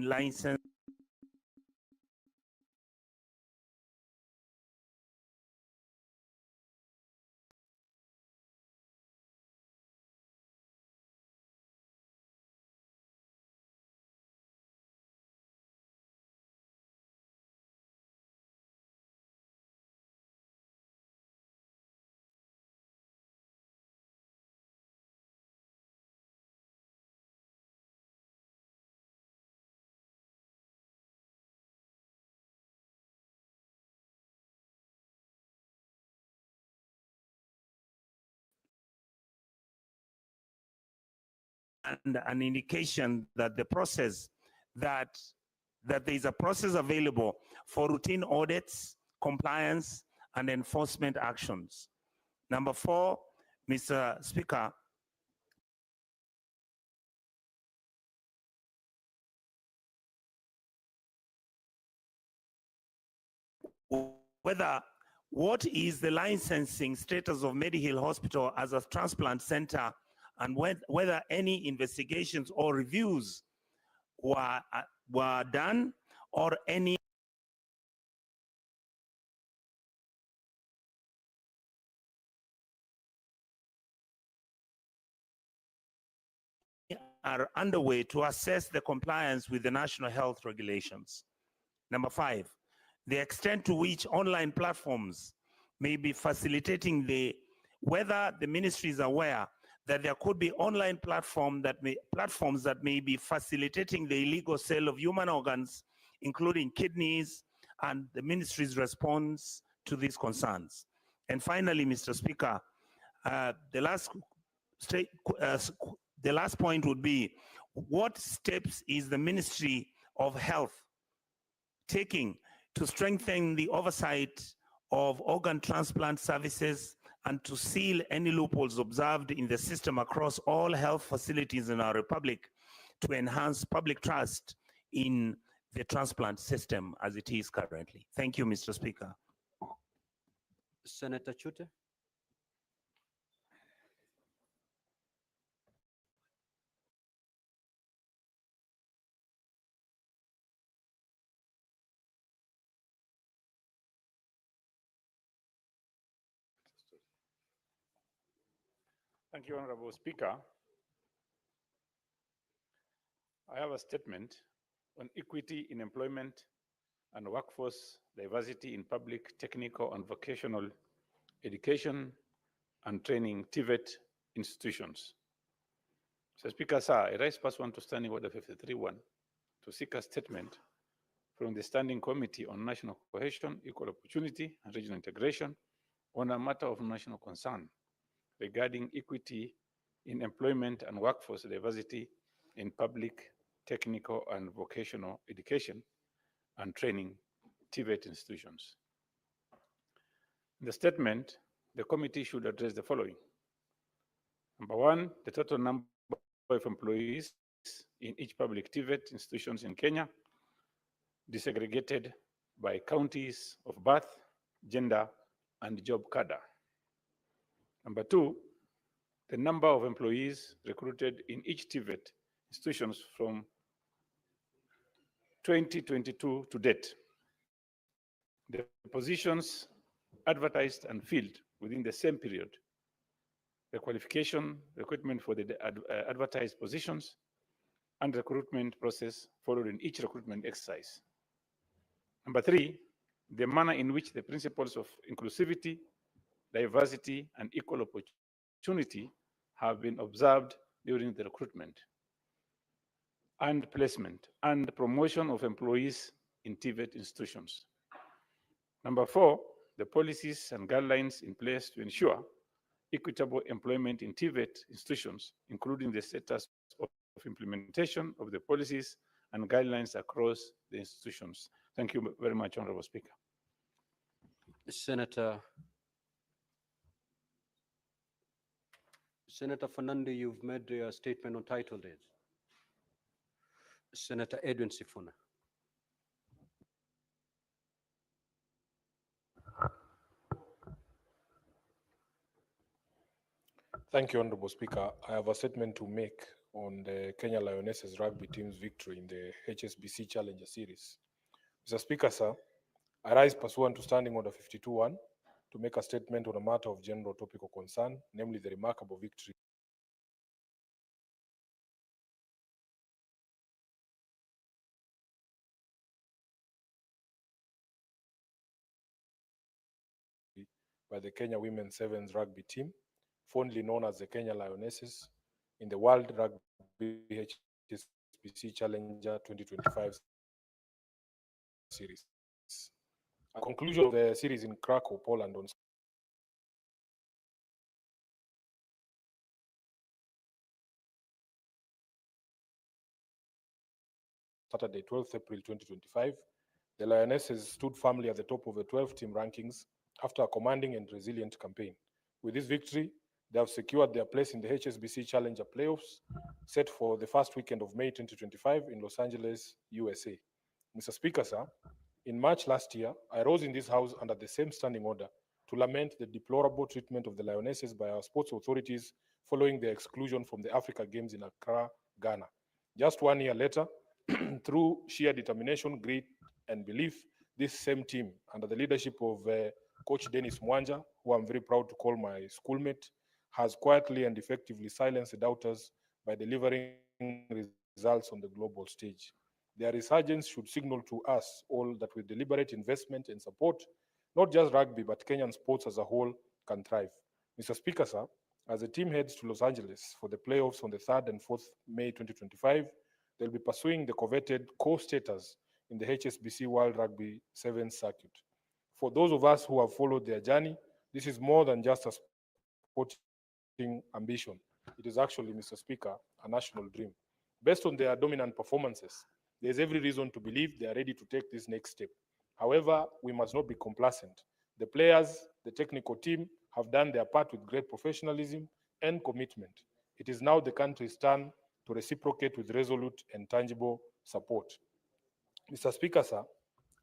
in license and an indication that the process that there is a process available for routine audits, compliance, and enforcement actions. Number 4, Mr. Speaker, what is the licensing status of Medihill Hospital as a transplant center, and whether any investigations or reviews were done, or any are underway to assess the compliance with the national health regulations. Number 5, the extent to which online platforms may be facilitating whether the ministry is aware that there could be online platforms that may be facilitating the illegal sale of human organs, including kidneys, and the ministry's response to these concerns. And finally, Mr. Speaker, the last point would be, what steps is the Ministry of Health taking to strengthen the oversight of organ transplant services and to seal any loopholes observed in the system across all health facilities in our republic to enhance public trust in the transplant system as it is currently? Thank you, Mr. Speaker. Senator Chute. Thank you, Honorable Speaker. I have a statement on equity in employment and workforce diversity in public, technical, and vocational education and training TVET institutions. Mr. Speaker, sir, I rise pursuant to Standing Order 53-1 to seek a statement from the Standing Committee on National Cohesion, Equal Opportunity, and Regional Integration on a matter of national concern regarding equity in employment and workforce diversity in public, technical, and vocational education and training TVET institutions. In the statement, the committee should address the following. Number 1, the total number of employees in each public TVET institutions in Kenya, disaggregated by counties of birth, gender, and job cadre. Number 2, the number of employees recruited in each TVET institutions from 2022 to date. The positions advertised and filled within the same period. The qualification, recruitment for the advertised positions, and recruitment process followed in each recruitment exercise. Number 3, the manner in which the principles of inclusivity, diversity, and equal opportunity have been observed during the recruitment and placement and promotion of employees in TVET institutions. Number 4, the policies and guidelines in place to ensure equitable employment in TVET institutions, including the status of implementation of the policies and guidelines across the institutions. Thank you very much, Honorable Speaker. Senator Fernando, you've made your statement on title deeds. Senator Edwin Sifuna. Thank you, Honorable Speaker. I have a statement to make on the Kenya Lionesses rugby team's victory in the HSBC Challenger Series. Mr. Speaker, sir, I rise pursuant to Standing Order 52-1 to make a statement on a matter of general topical concern, namely the remarkable victory by the Kenya Women's Sevens rugby team, fondly known as the Kenya Lionesses, in the World Rugby HSBC Challenger 2025 series. At the conclusion of the series in Krakow, Poland on Saturday, 12th April 2025, the Lionesses stood firmly at the top of the 12-team rankings after a commanding and resilient campaign. With this victory, they have secured their place in the HSBC Challenger playoffs, set for the first weekend of May 2025 in Los Angeles, USA. Mr. Speaker, sir, in March last year, I rose in this House under the same standing order to lament the deplorable treatment of the Lionesses by our sports authorities following their exclusion from the Africa Games in Accra, Ghana. Just 1 year later, through sheer determination, grit, and belief, this same team, under the leadership of Coach Dennis Mwanja, who I'm very proud to call my schoolmate, has quietly and effectively silenced the doubters by delivering results on the global stage. Their resurgence should signal to us all that with deliberate investment and support, not just rugby, but Kenyan sports as a whole can thrive. Mr. Speaker, sir, as the team heads to Los Angeles for the playoffs on the 3rd and 4th May 2025, they'll be pursuing the coveted co-status in the HSBC World Rugby Sevens circuit. For those of us who have followed their journey, this is more than just a sporting ambition. It is actually, Mr. Speaker, a national dream. Based on their dominant performances, there is every reason to believe they are ready to take this next step. However, we must not be complacent. The players, the technical team have done their part with great professionalism and commitment. It is now the country's turn to reciprocate with resolute and tangible support. Mr. Speaker, sir,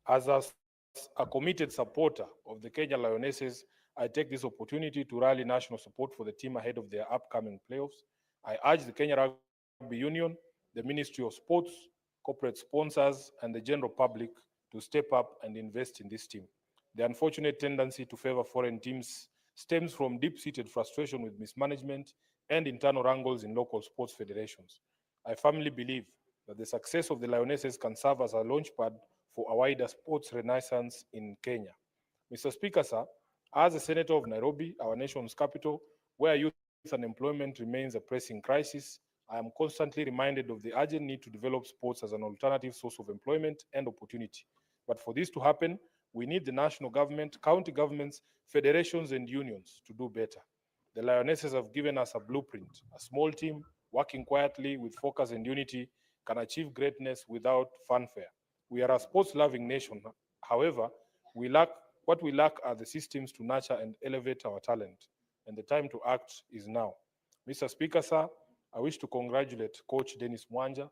as a committed supporter of the Kenya Lionesses, I take this opportunity to rally national support for the team ahead of their upcoming playoffs. I urge the Kenya Rugby Union, the Ministry of Sports, corporate sponsors, and the general public to step up and invest in this team. The unfortunate tendency to favor foreign teams stems from deep-seated frustration with mismanagement and internal wrangles in local sports federations. I firmly believe that the success of the Lionesses can serve as a launchpad for a wider sports renaissance in Kenya. Mr. Speaker, sir, as a senator of Nairobi, our nation's capital, where youth unemployment remains a pressing crisis, I am constantly reminded of the urgent need to develop sports as an alternative source of employment and opportunity. But for this to happen, we need the national government, county governments, federations, and unions to do better. The Lionesses have given us a blueprint. A small team working quietly with focus and unity can achieve greatness without fanfare. We are a sports-loving nation. However, what we lack are the systems to nurture and elevate our talent, and the time to act is now. Mr. Speaker, sir, I wish to congratulate Coach Dennis Mwanja,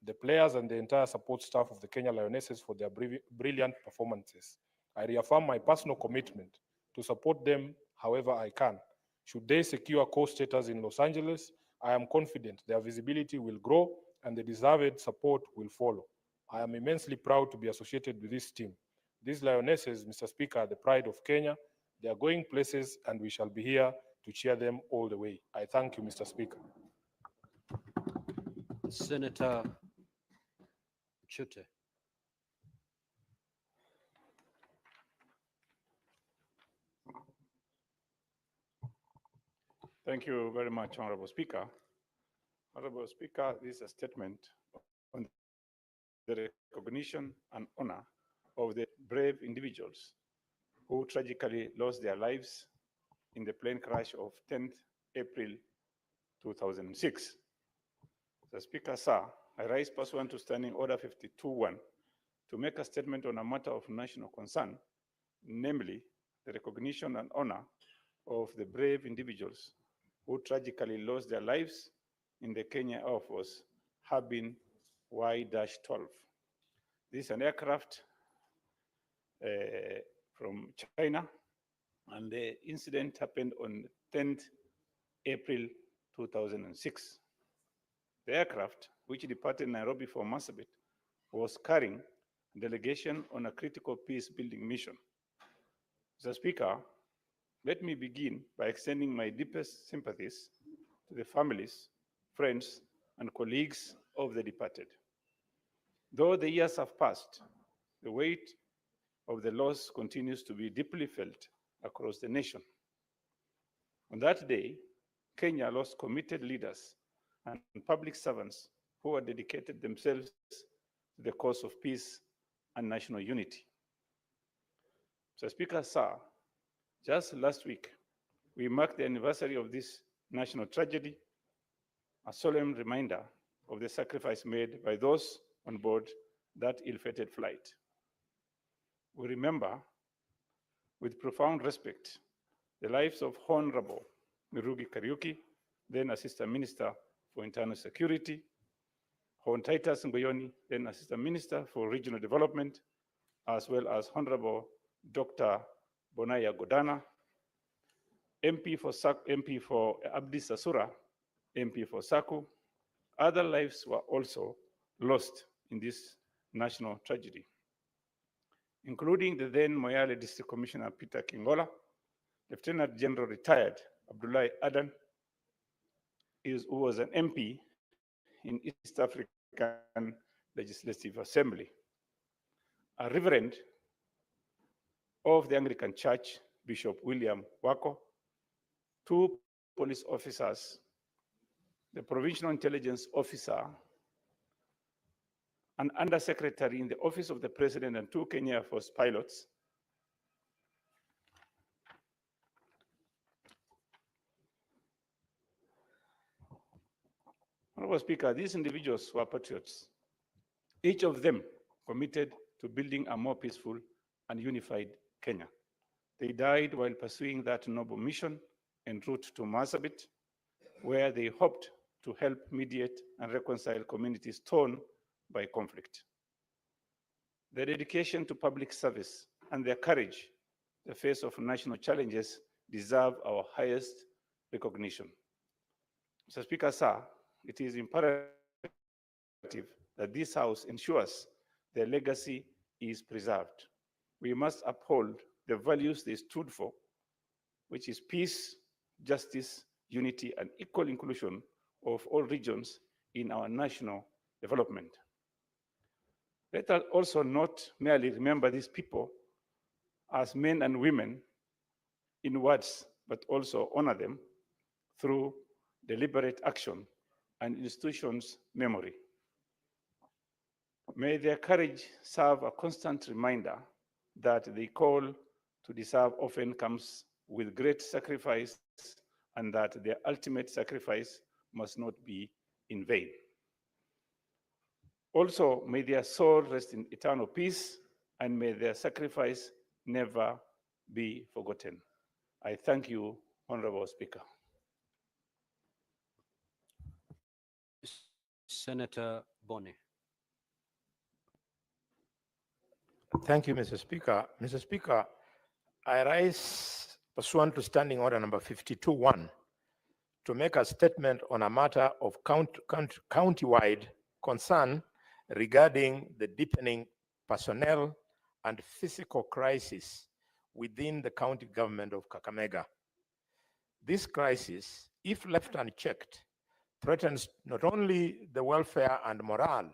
the players, and the entire support staff of the Kenya Lionesses for their brilliant performances. I reaffirm my personal commitment to support them however I can. Should they secure co-status in Los Angeles, I am confident their visibility will grow and the deserved support will follow. I am immensely proud to be associated with this team. These Lionesses, Mr. Speaker, are the pride of Kenya. They are going places, and we shall be here to cheer them all the way. I thank you, Mr. Speaker. Senator Chute. Thank you very much, Honorable Speaker. Honorable Speaker, this is a statement on the recognition and honor of the brave individuals who tragically lost their lives in the plane crash of 10th April 2006. The Speaker, sir, I rise pursuant to Standing Order 52-1 to make a statement on a matter of national concern, namely the recognition and honor of the brave individuals who tragically lost their lives in the Kenya Air Force Harbin Y-12. This is an aircraft from China, and the incident happened on 10th April 2006. The aircraft, which departed Nairobi for Marsabit, was carrying a delegation on a critical peace-building mission. Mr. Speaker, let me begin by extending my deepest sympathies to the families, friends, and colleagues of the departed. Though the years have passed, the weight of the loss continues to be deeply felt across the nation. On that day, Kenya lost committed leaders and public servants who had dedicated themselves to the cause of peace and national unity. Mr. Speaker, sir, just last week, we marked the anniversary of this national tragedy, a solemn reminder of the sacrifice made by those on board that ill-fated flight. We remember with profound respect the lives of Honorable Mirugi Kariuki, then Assistant Minister for Internal Security, Hon Titus Ngoyoni, then Assistant Minister for Regional Development, as well as Honorable Dr. Bonaya Godana, MP for Abdi Sasura, MP for Saku. Other lives were also lost in this national tragedy, including the then Moyale District Commissioner Peter Kingola, Lieutenant General retired Abdullahi Adan, who was an MP in East African Legislative Assembly, a Reverend of the Anglican Church, Bishop William Wako, 2 police officers, the Provincial Intelligence Officer, an Undersecretary in the Office of the President, and 2 Kenya Air Force pilots. Honorable Speaker, these individuals were patriots, each of them committed to building a more peaceful and unified Kenya. They died while pursuing that noble mission en route to Marsabit, where they hoped to help mediate and reconcile communities torn by conflict. Their dedication to public service and their courage in the face of national challenges deserve our highest recognition. Mr. Speaker, sir, it is imperative that this House ensures their legacy is preserved. We must uphold the values they stood for, which is peace, justice, unity, and equal inclusion of all regions in our national development. Let us also not merely remember these people as men and women in words, but also honor them through deliberate action and institutions' memory. May their courage serve a constant reminder that the call to deserve often comes with great sacrifice, and that their ultimate sacrifice must not be in vain. Also, may their soul rest in eternal peace, and may their sacrifice never be forgotten. I thank you, Honorable Speaker. Senator Boni. Thank you, Mr. Speaker. Mr. Speaker, I rise pursuant to Standing Order number 52-1 to make a statement on a matter of county-wide concern regarding the deepening personnel and physical crisis within the county government of Kakamega. This crisis, if left unchecked, threatens not only the welfare and morale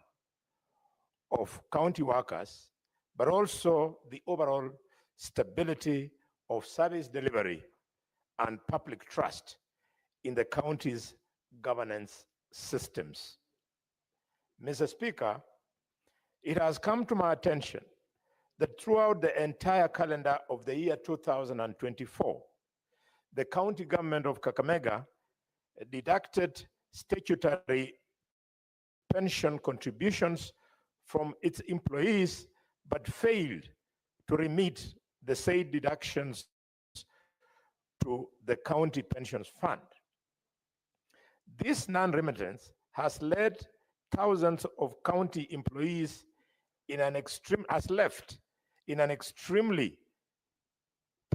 of county workers, but also the overall stability of service delivery and public trust in the county's governance systems. Mr. Speaker, it has come to my attention that throughout the entire calendar of the year 2024, the county government of Kakamega deducted statutory pension contributions from its employees, but failed to remit the said deductions to the county pensions fund. This non-remittance has led thousands of county employees left in an extremely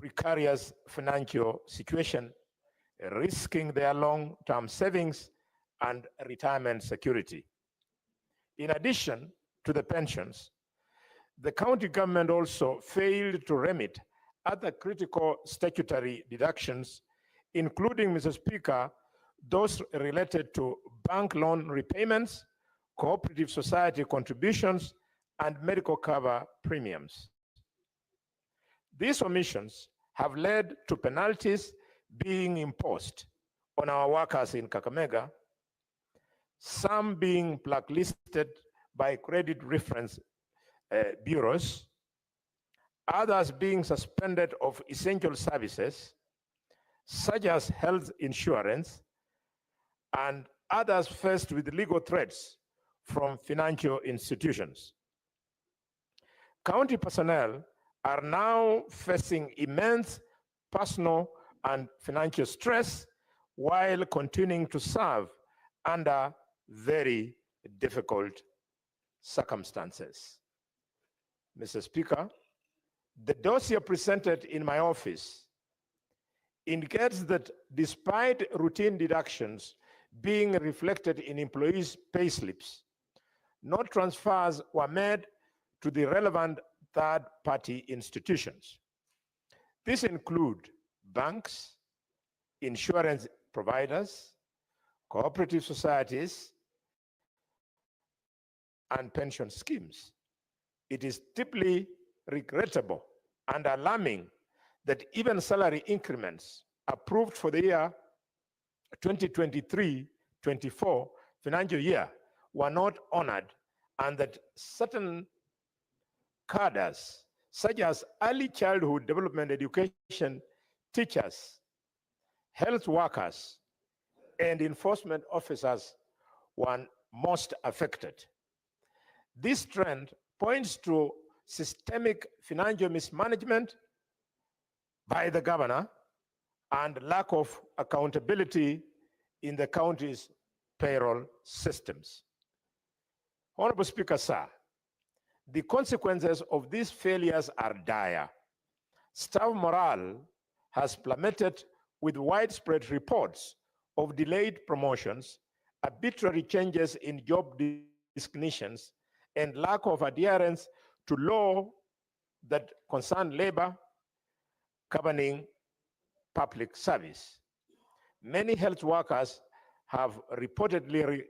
precarious financial situation, risking their long-term savings and retirement security. In addition to the pensions, the county government also failed to remit other critical statutory deductions, including, Mr. Speaker, those related to bank loan repayments, cooperative society contributions, and medical cover premiums. These omissions have led to penalties being imposed on our workers in Kakamega, some being blacklisted by credit reference bureaus, others being suspended of essential services, such as health insurance, and others faced with legal threats from financial institutions. County personnel are now facing immense personal and financial stress while continuing to serve under very difficult circumstances. Mr. Speaker, the dossier presented in my office indicates that despite routine deductions being reflected in employees' payslips, no transfers were made to the relevant third-party institutions. These include banks, insurance providers, cooperative societies, and pension schemes. It is deeply regrettable and alarming that even salary increments approved for the year 2023-24 financial year were not honored, and that certain cadres, such as early childhood development education teachers, health workers, and enforcement officers, were most affected. This trend points to systemic financial mismanagement by the governor and lack of accountability in the county's payroll systems. Honorable Speaker, sir, the consequences of these failures are dire. Staff morale has plummeted with widespread reports of delayed promotions, arbitrary changes in job designations, and lack of adherence to law that concern labor governing public service. Many health workers have reportedly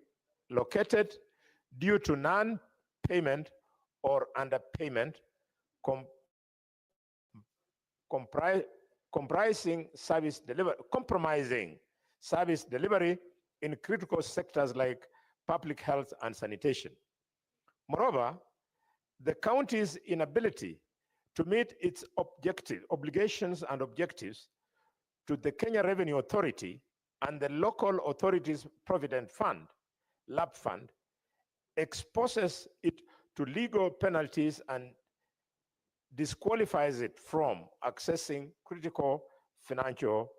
relocated due to non-payment or underpayment, compromising service delivery in critical sectors like public health and sanitation. Moreover, the county's inability to meet its obligations and objectives to the Kenya Revenue Authority and the Local Authorities Provident Fund, LAP Fund, exposes it to legal penalties and disqualifies it from accessing critical financial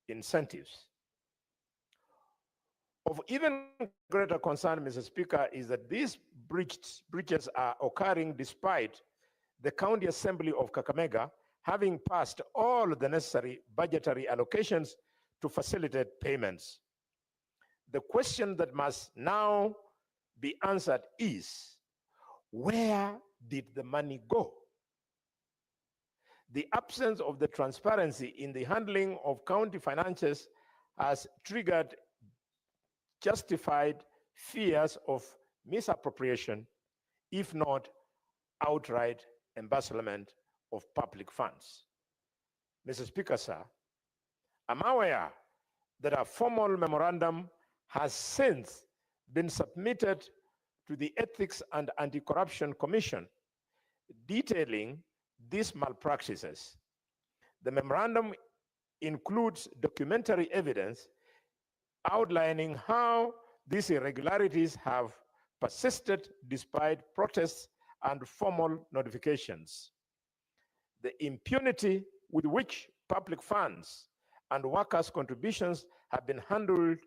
incentives. Of even greater concern, Mr. Speaker, is that these breaches are occurring despite the County Assembly of Kakamega having passed all the necessary budgetary allocations to facilitate payments. The question that must now be answered is, where did the money go? The absence of the transparency in the handling of county finances has triggered justified fears of misappropriation, if not outright embezzlement of public funds. Mr. Speaker, sir, I'm aware that a formal memorandum has since been submitted to the Ethics and Anti-Corruption Commission detailing these malpractices. The memorandum includes documentary evidence outlining how these irregularities have persisted despite protests and formal notifications. The impunity with which public funds and workers' contributions have been handled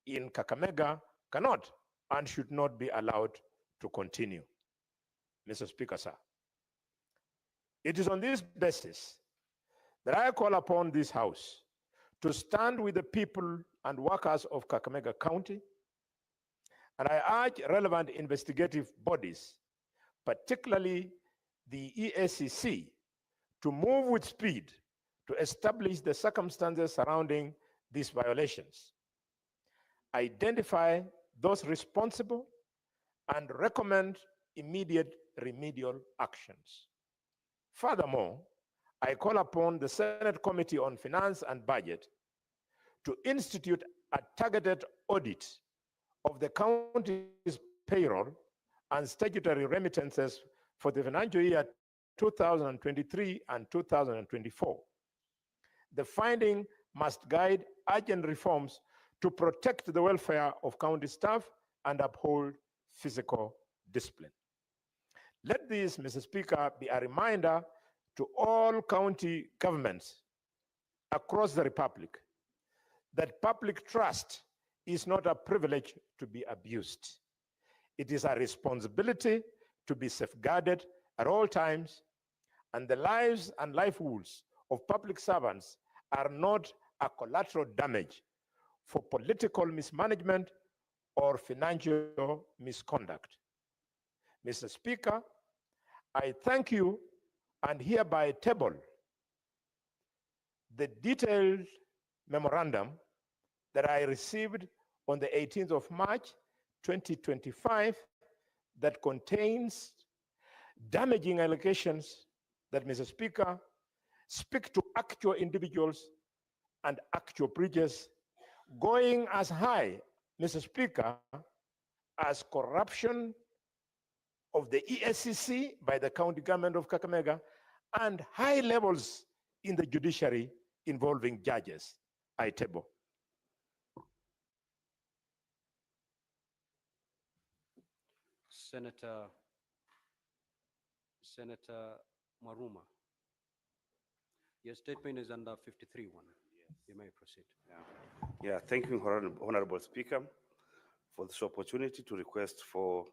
in Kakamega cannot and should not be allowed to continue. Mr. Speaker, sir, it is on this basis that I call upon this House to stand with the people and workers of Kakamega County, and I urge relevant investigative bodies, particularly the EACC, to move with speed to establish the circumstances surrounding these violations, identify those responsible, and recommend immediate remedial actions. Furthermore, I call upon the Senate Committee on Finance and Budget to institute a targeted audit of the county's payroll and statutory remittances for the financial year 2023 and 2024. The finding must guide urgent reforms to protect the welfare of county staff and uphold physical discipline. Let this, Mr. Speaker, be a reminder to all county governments across the Republic that public trust is not a privilege to be abused. It is a responsibility to be safeguarded at all times, and the lives and livelihoods of public servants are not a collateral damage for political mismanagement or financial misconduct. Mr. Speaker, I thank you and hereby table the detailed memorandum that I received on the 18th of March, 2025, that contains damaging allegations that, Mr. Speaker, speak to actual individuals and actual breaches, going as high, Mr. Speaker, as corruption of the ESCC by the county government of Kakamega and high levels in the judiciary involving judges. I table. Senator Maruma. Your statement is under 53-1. You may proceed. Yeah, thank you, Honorable Speaker, for this opportunity to request for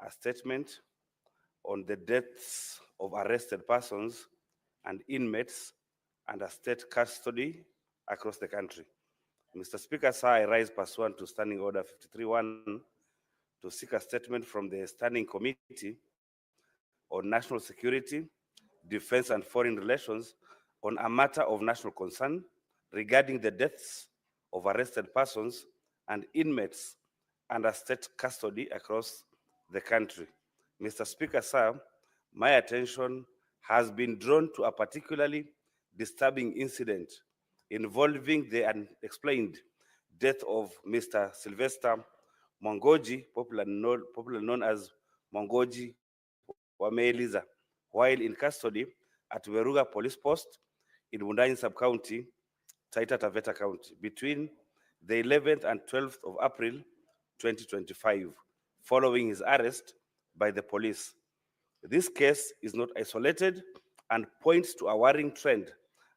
a statement on the deaths of arrested persons and inmates under state custody across the country. Mr. Speaker, sir, I rise pursuant to Standing Order 53-1 to seek a statement from the Standing Committee on National Security, Defense and Foreign Relations on a matter of national concern regarding the deaths of arrested persons and inmates under state custody across the country. Mr. Speaker, sir, my attention has been drawn to a particularly disturbing incident involving the unexplained death of Mr. Sylvester Mongoji, popularly known as Mongoji Wameeliza, while in custody at Weruga Police Post in Wundanyi Sub-County, Taita Taveta County, between the 11th and 12th of April 2025, following his arrest by the police. This case is not isolated and points to a worrying trend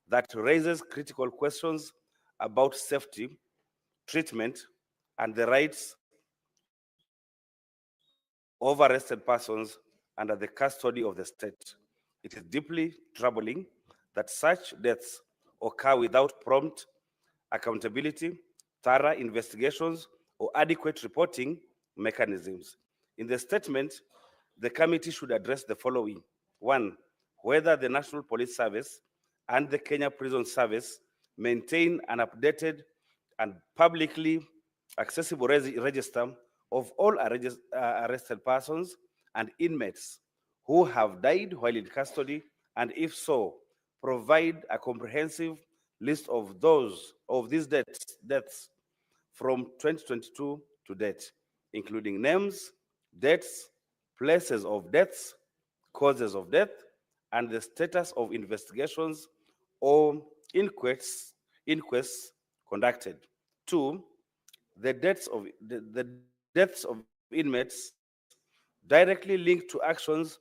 that raises critical questions about safety, treatment, and the rights of arrested persons under the custody of the state. It is deeply troubling that such deaths occur without prompt accountability, thorough investigations, or adequate reporting mechanisms. In the statement, the committee should address the following. 1, whether the National Police Service and the Kenya Prison Service maintain an updated and publicly accessible register of all arrested persons and inmates who have died while in custody, and if so, provide a comprehensive list of these deaths from 2022 to date, including names, dates, places of deaths, causes of death, and the status of investigations or inquests conducted. 2, the deaths of inmates directly linked to actions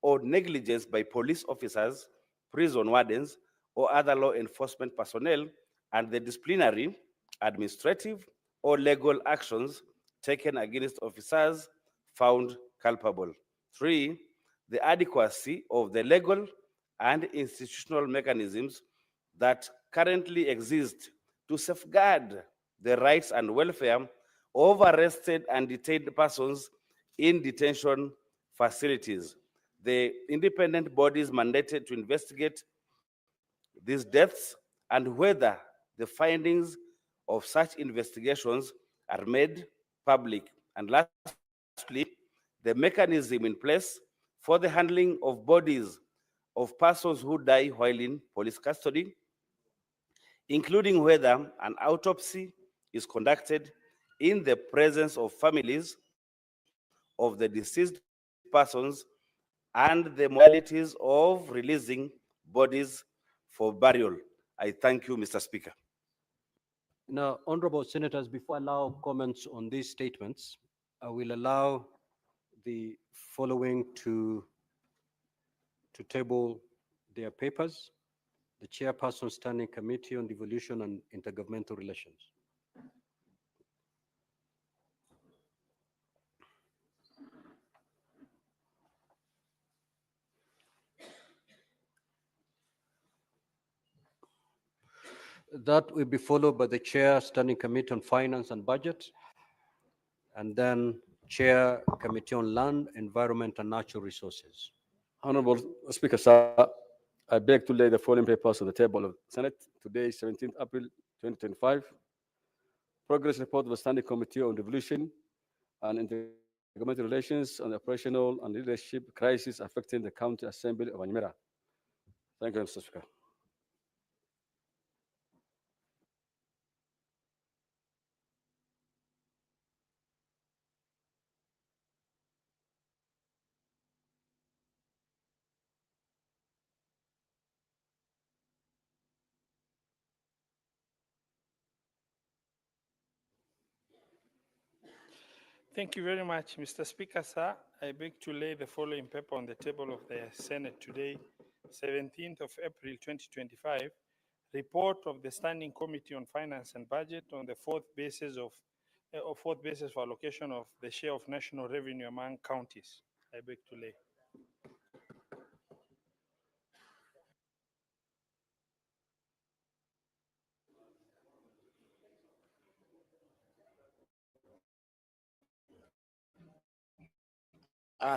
or negligence by police officers, prison wardens, or other law enforcement personnel, and the disciplinary, administrative, or legal actions taken against officers found culpable. 3, the adequacy of the legal and institutional mechanisms that currently exist to safeguard the rights and welfare of arrested and detained persons in detention facilities. The independent body is mandated to investigate these deaths and whether the findings of such investigations are made public. And lastly, the mechanism in place for the handling of bodies of persons who die while in police custody, including whether an autopsy is conducted in the presence of families of the deceased persons, and the modalities of releasing bodies for burial. I thank you, Mr. Speaker. Now, honorable senators, before I allow comments on these statements, I will allow the following to table their papers. The chairperson standing committee on devolution and intergovernmental relations. That will be followed by the chair standing committee on finance and budget, and then chair committee on land, environment, and natural resources. Honorable Speaker, sir, I beg to lay the following papers on the table of the Senate. Today, 17th April 2025. Progress report of the Standing Committee on Devolution and Intergovernmental Relations on the operational and leadership crisis affecting the County Assembly of Anyamira. Thank you, Mr. Speaker. Thank you very much, Mr. Speaker, sir. I beg to lay the following paper on the table of the Senate today, 17th of April 2025, report of the Standing Committee on Finance and Budget on the fourth basis for allocation of the share of national revenue among counties. I beg to lay.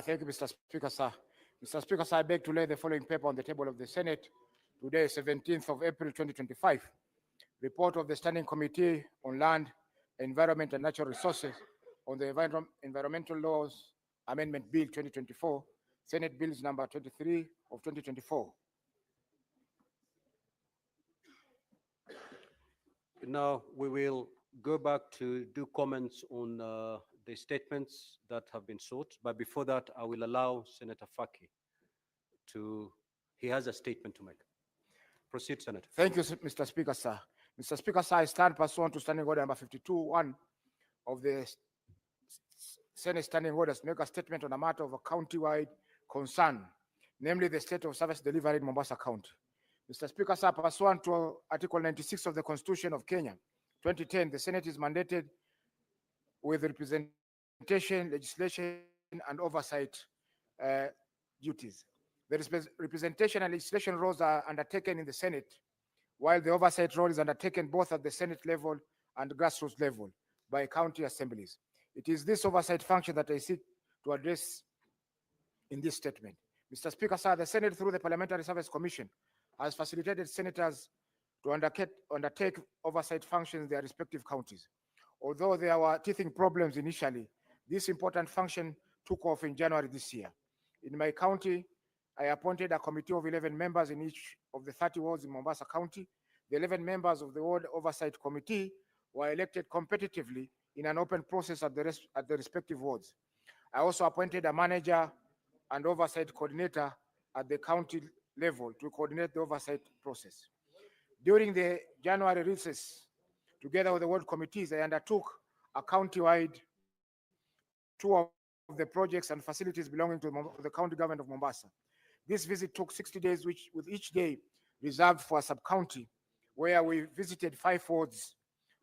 Thank you, Mr. Speaker, sir. Mr. Speaker, sir, I beg to lay the following paper on the table of the Senate today, 17th of April 2025. Report of the Standing Committee on Land, Environment and Natural Resources on the Environmental Laws Amendment Bill 2024, Senate Bills number 23 of 2024. Now we will go back to do comments on the statements that have been sought. But before that, I will allow Senator Faki he has a statement to make. Proceed, Senator. Thank you, Mr. Speaker, sir. Mr. Speaker, sir, I stand pursuant to Standing Order number 52-1 of the Senate Standing Orders to make a statement on a matter of a county-wide concern, namely the state of service delivery in Mombasa County. Mr. Speaker, sir, pursuant to Article 96 of the Constitution of Kenya, 2010, the Senate is mandated with representation, legislation, and oversight duties. The representation and legislation roles are undertaken in the Senate, while the oversight role is undertaken both at the Senate level and grassroots level by county assemblies. It is this oversight function that I seek to address in this statement. Mr. Speaker, sir, the Senate, through the Parliamentary Service Commission, has facilitated senators to undertake oversight functions in their respective counties. Although there were teething problems initially, this important function took off in January this year. In my county, I appointed a committee of 11 members in each of the 30 wards in Mombasa County. The 11 members of the Ward Oversight Committee were elected competitively in an open process at the respective wards. I also appointed a manager and oversight coordinator at the county level to coordinate the oversight process. During the January recess, together with the ward committees, I undertook a county-wide tour of the projects and facilities belonging to the county government of Mombasa. This visit took 60 days, with each day reserved for a sub-county, where we visited 5 wards,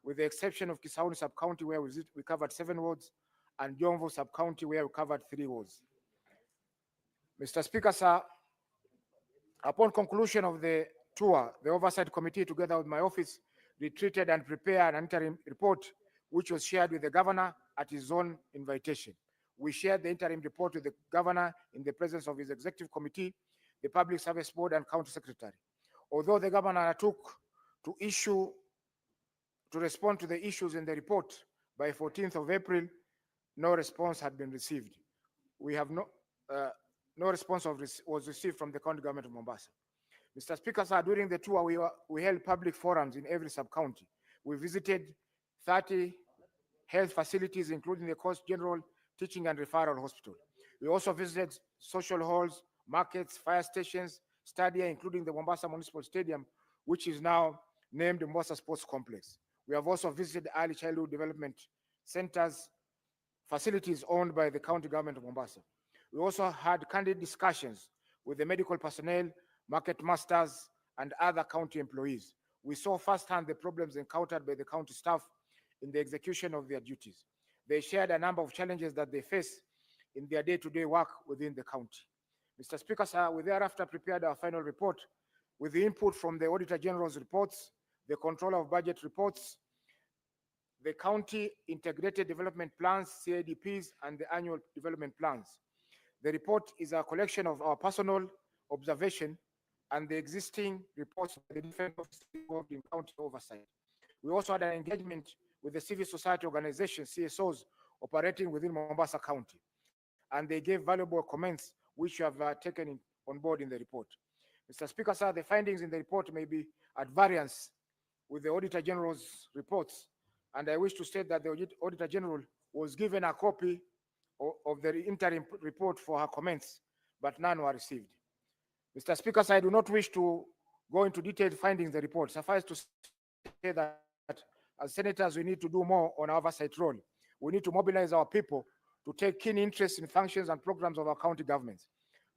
with the exception of Kisauni sub-county, where we covered 7 wards, and Jomvu sub-county, where we covered 3 wards. Mr. Speaker, sir, upon conclusion of the tour, the Oversight Committee, together with my office, retreated and prepared an interim report, which was shared with the governor at his own invitation. We shared the interim report with the governor in the presence of his executive committee, the Public Service Board, and county secretary. Although the governor took to respond to the issues in the report by 14th of April, no response had been received. We have no response was received from the county government of Mombasa. Mr. Speaker, sir, during the tour, we held public forums in every sub-county. We visited 30 health facilities, including the Coast General Teaching and Referral Hospital. We also visited social halls, markets, fire stations, stadia, including the Mombasa Municipal Stadium, which is now named Mombasa Sports Complex. We have also visited early childhood development centers, facilities owned by the county government of Mombasa. We also had candid discussions with the medical personnel, market masters, and other county employees. We saw firsthand the problems encountered by the county staff in the execution of their duties. They shared a number of challenges that they face in their day-to-day work within the county. Mr. Speaker, sir, we thereafter prepared our final report with the input from the Auditor General's reports, the Controller of Budget reports, the County Integrated Development Plans, CIDPs, and the Annual Development Plans. The report is a collection of our personal observation and the existing reports of the different offices involved in county oversight. We also had an engagement with the civil society organizations, CSOs, operating within Mombasa County, and they gave valuable comments which we have taken on board in the report. Mr. Speaker, sir, the findings in the report may be at variance with the Auditor General's reports, and I wish to state that the Auditor General was given a copy of the interim report for her comments, but none were received. Mr. Speaker, sir, I do not wish to go into detailed findings in the report. Suffice to say that as senators, we need to do more on our oversight role. We need to mobilize our people to take keen interest in functions and programs of our county governments.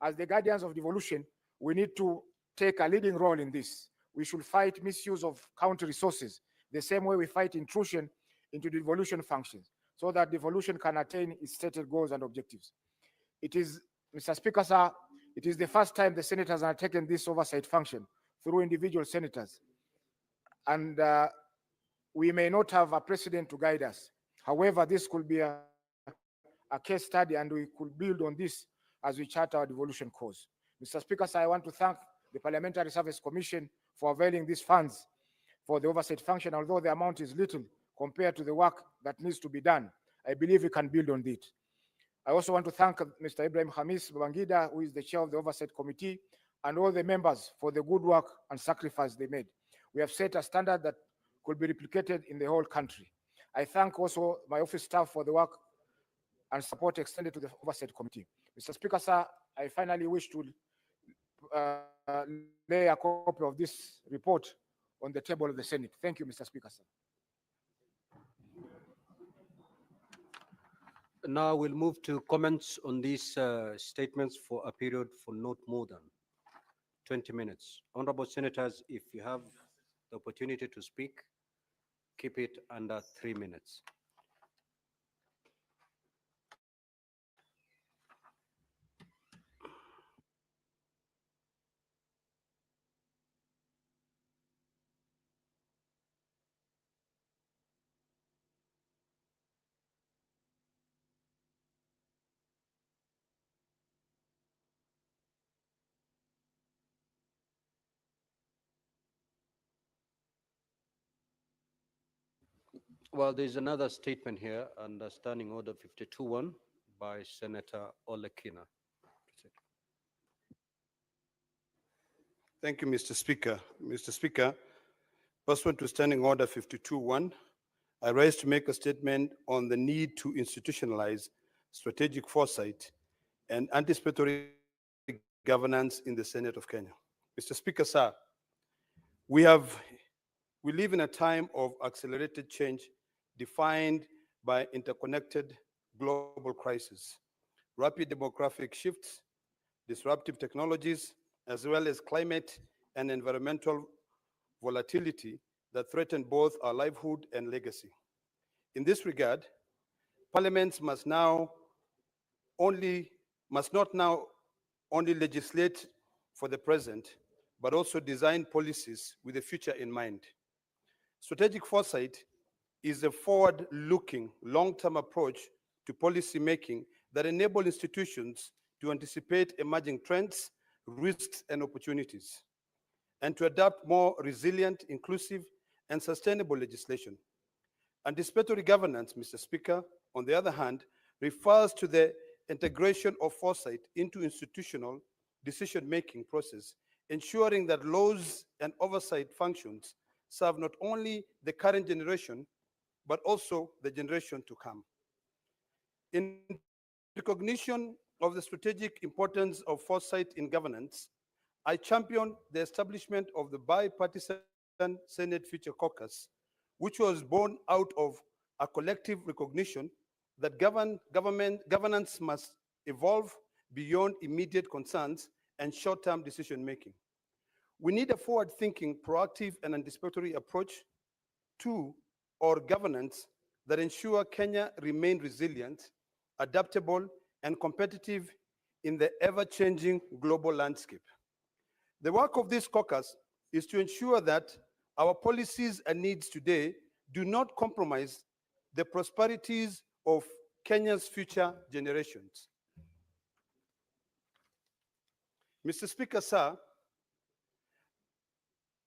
As the guardians of devolution, we need to take a leading role in this. We should fight misuse of county resources the same way we fight intrusion into devolution functions, so that devolution can attain its stated goals and objectives. It is, Mr. Speaker, sir, it is the first time the senators have taken this oversight function through individual senators. And we may not have a precedent to guide us. However, this could be a case study, and we could build on this as we chart our devolution course. Mr. Speaker, sir, I want to thank the Parliamentary Service Commission for availing these funds for the oversight function. Although the amount is little compared to the work that needs to be done, I believe we can build on it. I also want to thank Mr. Ibrahim Hamis Babangida, who is the chair of the Oversight Committee, and all the members for the good work and sacrifice they made. We have set a standard that could be replicated in the whole country. I thank also my office staff for the work and support extended to the Oversight Committee. Mr. Speaker, sir, I finally wish to lay a copy of this report on the table of the Senate. Thank you, Mr. Speaker, sir. Now we'll move to comments on these statements for a period for not more than 20 minutes. Honorable Senators, if you have the opportunity to speak, keep it under 3 minutes. Well, there's another statement here under Standing Order 52-1 by Senator Olekina. Thank you, Mr. Speaker. Mr. Speaker, pursuant to Standing Order 52-1, I rise to make a statement on the need to institutionalize strategic foresight and anticipatory governance in the Senate of Kenya. Mr. Speaker, sir, we live in a time of accelerated change defined by interconnected global crises, rapid demographic shifts, disruptive technologies, as well as climate and environmental volatility that threaten both our livelihood and legacy. In this regard, parliaments must not now only legislate for the present, but also design policies with the future in mind. Strategic foresight is a forward-looking, long-term approach to policy making that enables institutions to anticipate emerging trends, risks, and opportunities, and to adopt more resilient, inclusive, and sustainable legislation. Anticipatory governance, Mr. Speaker, on the other hand, refers to the integration of foresight into institutional decision-making process, ensuring that laws and oversight functions serve not only the current generation, but also the generation to come. In recognition of the strategic importance of foresight in governance, I champion the establishment of the bipartisan Senate Future Caucus, which was born out of a collective recognition that governance must evolve beyond immediate concerns and short-term decision-making. We need a forward-thinking, proactive, and anticipatory approach to our governance that ensure Kenya remain resilient, adaptable, and competitive in the ever-changing global landscape. The work of this caucus is to ensure that our policies and needs today do not compromise the prosperities of Kenya's future generations. Mr. Speaker, sir,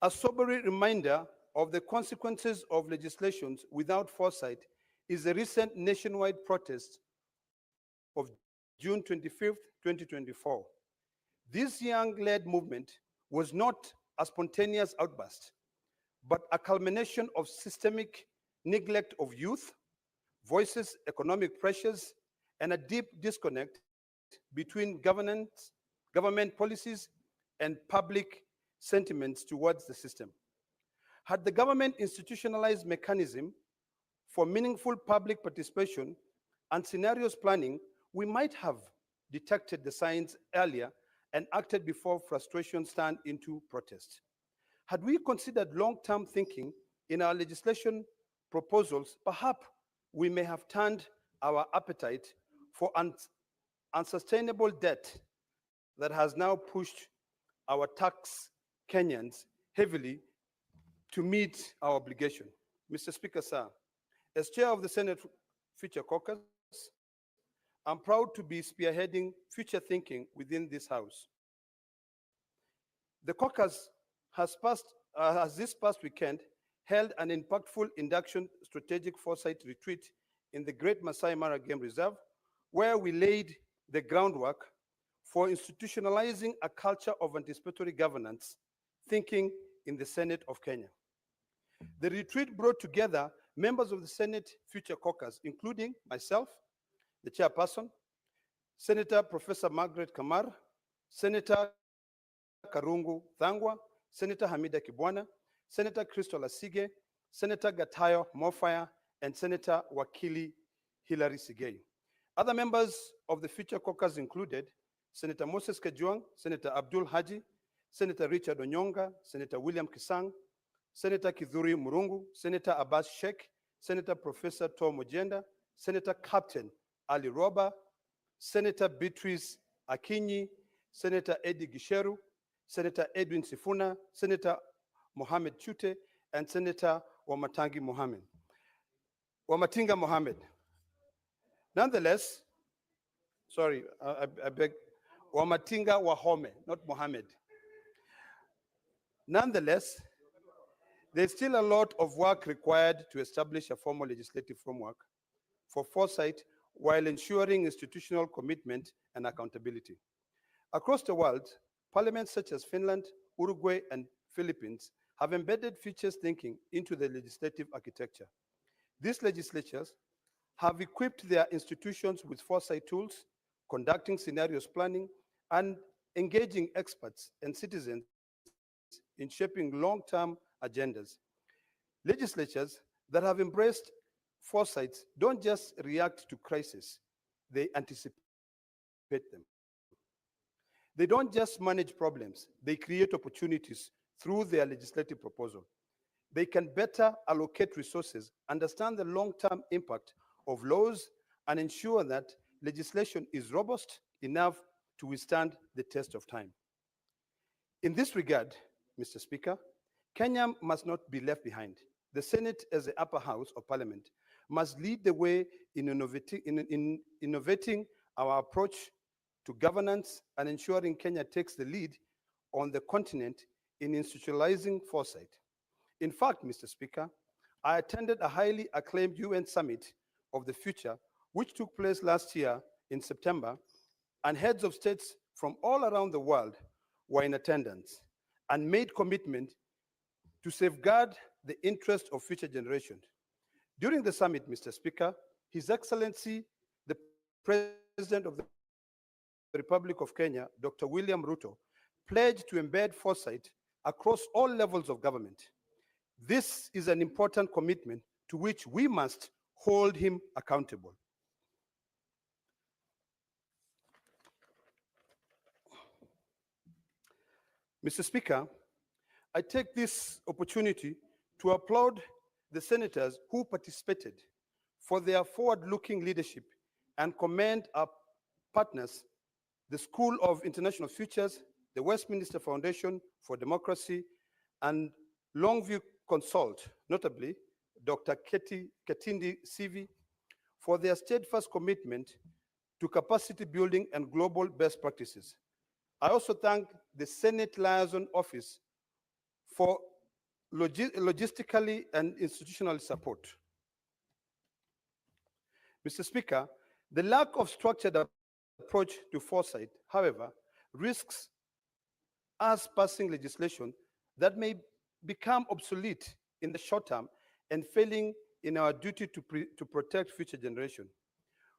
a sobering reminder of the consequences of legislations without foresight is the recent nationwide protest of June 25th, 2024. This young-led movement was not a spontaneous outburst, but a culmination of systemic neglect of youth, voices, economic pressures, and a deep disconnect between government policies and public sentiments towards the system. Had the government institutionalized mechanism for meaningful public participation and scenarios planning, we might have detected the signs earlier and acted before frustration turned into protest. Had we considered long-term thinking in our legislation proposals, perhaps we may have turned our appetite for unsustainable debt that has now pushed our tax Kenyans heavily to meet our obligation. Mr. Speaker, sir, as chair of the Senate Future Caucus, I'm proud to be spearheading future thinking within this House. The caucus has this past weekend held an impactful induction strategic foresight retreat in the Great Masai Mara Game Reserve, where we laid the groundwork for institutionalizing a culture of anticipatory governance thinking in the Senate of Kenya. The retreat brought together members of the Senate Future Caucus, including myself, the chairperson, Senator Professor Margaret Kamar, Senator Karungu Thangwa, Senator Hamida Kibwana, Senator Crystal Asige, Senator Gatayo Mofaya, and Senator Wakili Hilary Sigei. Other members of the Future Caucus included Senator Moses Kajwang, Senator Abdul Haji, Senator Richard Onyonga, Senator William Kisang, Senator Kidhuri Murungu, Senator Abbas Sheikh, Senator Professor Tom Ojenda, Senator Captain Ali Roba, Senator Beatrice Akinyi, Senator Eddie Gisheru, Senator Edwin Sifuna, Senator Mohamed Chute, and Senator Wamatinga Mohammed. Nonetheless, sorry, I beg, Wamatinga Wahome, not Mohammed. Nonetheless, there's still a lot of work required to establish a formal legislative framework for foresight while ensuring institutional commitment and accountability. Across the world, parliaments such as Finland, Uruguay, and Philippines have embedded futures thinking into the legislative architecture. These legislatures have equipped their institutions with foresight tools, conducting scenarios planning, and engaging experts and citizens in shaping long-term agendas. Legislatures that have embraced foresights don't just react to crises, they anticipate them. They don't just manage problems, they create opportunities through their legislative proposal. They can better allocate resources, understand the long-term impact of laws, and ensure that legislation is robust enough to withstand the test of time. In this regard, Mr. Speaker, Kenya must not be left behind. the Senate, as the upper house of parliament, must lead the way in innovating our approach to governance and ensuring Kenya takes the lead on the continent in institutionalizing foresight. In fact, Mr. Speaker, I attended a highly acclaimed UN summit of the future, which took place last year in September, and heads of states from all around the world were in attendance and made commitment to safeguard the interest of future generations. During the summit, Mr. Speaker, His Excellency, the President of the Republic of Kenya, Dr. William Ruto, pledged to embed foresight across all levels of government. This is an important commitment to which we must hold him accountable. Mr. Speaker, I take this opportunity to applaud the senators who participated for their forward-looking leadership and commend our partners, the School of International Futures, the Westminster Foundation for Democracy, and Longview Consult, notably Dr. Ketindi Sivi, for their steadfast commitment to capacity building and global best practices. I also thank the Senate Liaison Office for logistically and institutional support. Mr. Speaker, the lack of structured approach to foresight, however, risks us passing legislation that may become obsolete in the short term and failing in our duty to protect future generations.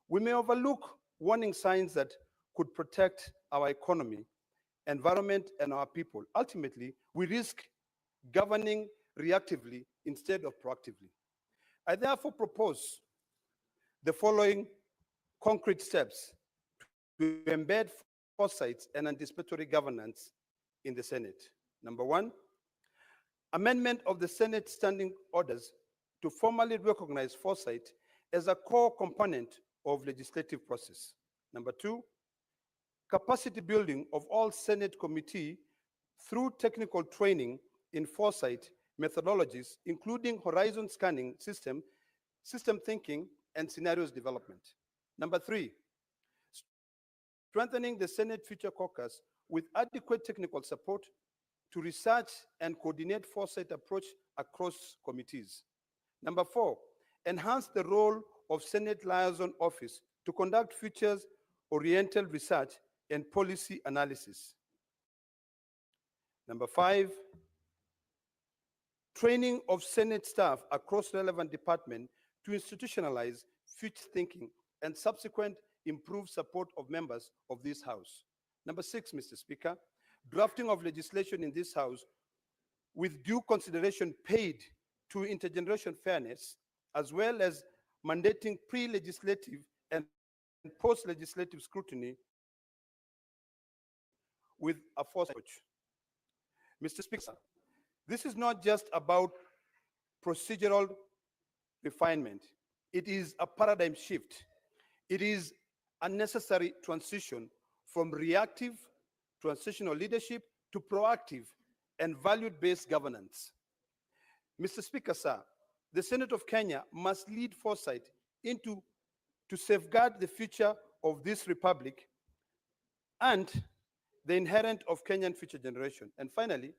We may overlook warning signs that could protect our economy, environment, and our people. Ultimately, we risk governing reactively instead of proactively. I therefore propose the following concrete steps to embed foresight and anticipatory governance in the Senate. Number one, amendment of the Senate standing orders to formally recognize foresight as a core component of legislative process. Number two, capacity building of all Senate committee through technical training in foresight methodologies, including horizon scanning system thinking, and scenarios development. Number three, strengthening the Senate Future Caucus with adequate technical support to research and coordinate foresight approach across committees. Number four, enhance the role of Senate Liaison Office to conduct futures-oriented research and policy analysis. Number five, training of Senate staff across relevant departments to institutionalize future thinking and subsequent improved support of members of this House. Number six, Mr. Speaker, drafting of legislation in this House with due consideration paid to intergenerational fairness, as well as mandating pre-legislative and post-legislative scrutiny with a force approach. Mr. Speaker, this is not just about procedural refinement. It is a paradigm shift. It is a necessary transition from reactive transitional leadership to proactive and value-based governance. Mr. Speaker, sir, the Senate of Kenya must lead foresight to safeguard the future of this republic and the inherent of Kenyan future generation. And finally,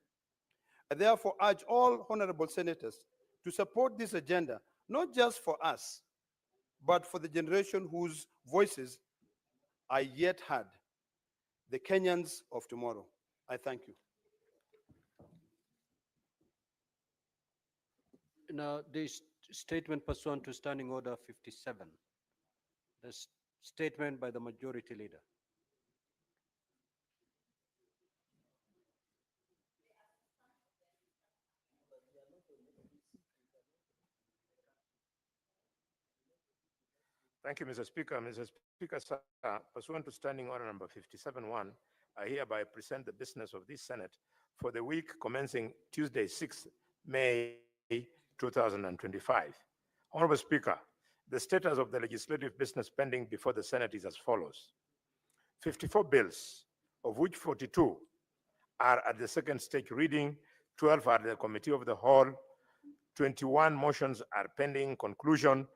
I therefore urge all honorable senators to support this agenda, not just for us, but for the generation whose voices are yet heard, the Kenyans of tomorrow. I thank you. Now, this statement pursuant to Standing Order 57, the statement by the Majority Leader. Thank you, Mr. Speaker. Mr. Speaker, sir, pursuant to Standing Order number 57-1, I hereby present the business of this Senate for the week commencing Tuesday, 6th May 2025. Honorable Speaker, the status of the legislative business pending before the Senate is as follows. 54 bills, of which 42 are at the second stage reading, 12 are at the Committee of the Whole, 21 motions are pending conclusion,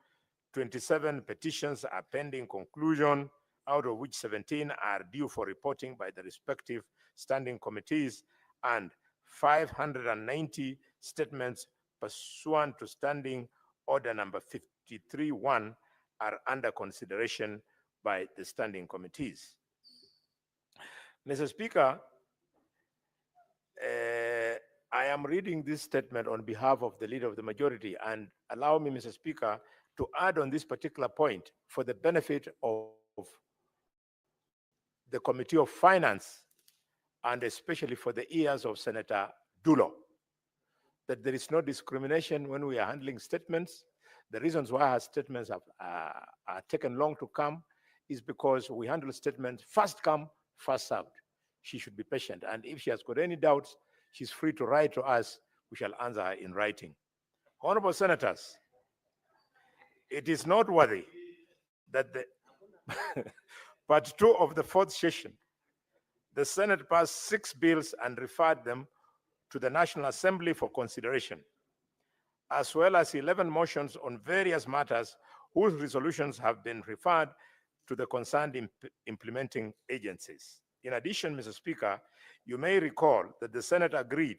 27 petitions are pending conclusion, out of which 17 are due for reporting by the respective standing committees, and 590 statements pursuant to standing order number 53-1 are under consideration by the standing committees. Mr. Speaker, I am reading this statement on behalf of the Leader of the Majority, and allow me, Mr. Speaker, to add on this particular point for the benefit of the Committee of Finance, and especially for the ears of Senator Dulo, that there is no discrimination when we are handling statements. The reasons why our statements are taken long to come is because we handle statements first come, first served. She should be patient, and if she has got any doubts, she's free to write to us. We shall answer her in writing. Honorable Senators, it is noteworthy that the part 2 of the 4th session, the Senate passed 6 bills and referred them to the National Assembly for consideration, as well as 11 motions on various matters whose resolutions have been referred to the concerned implementing agencies. In addition, Mr. Speaker, you may recall that the Senate agreed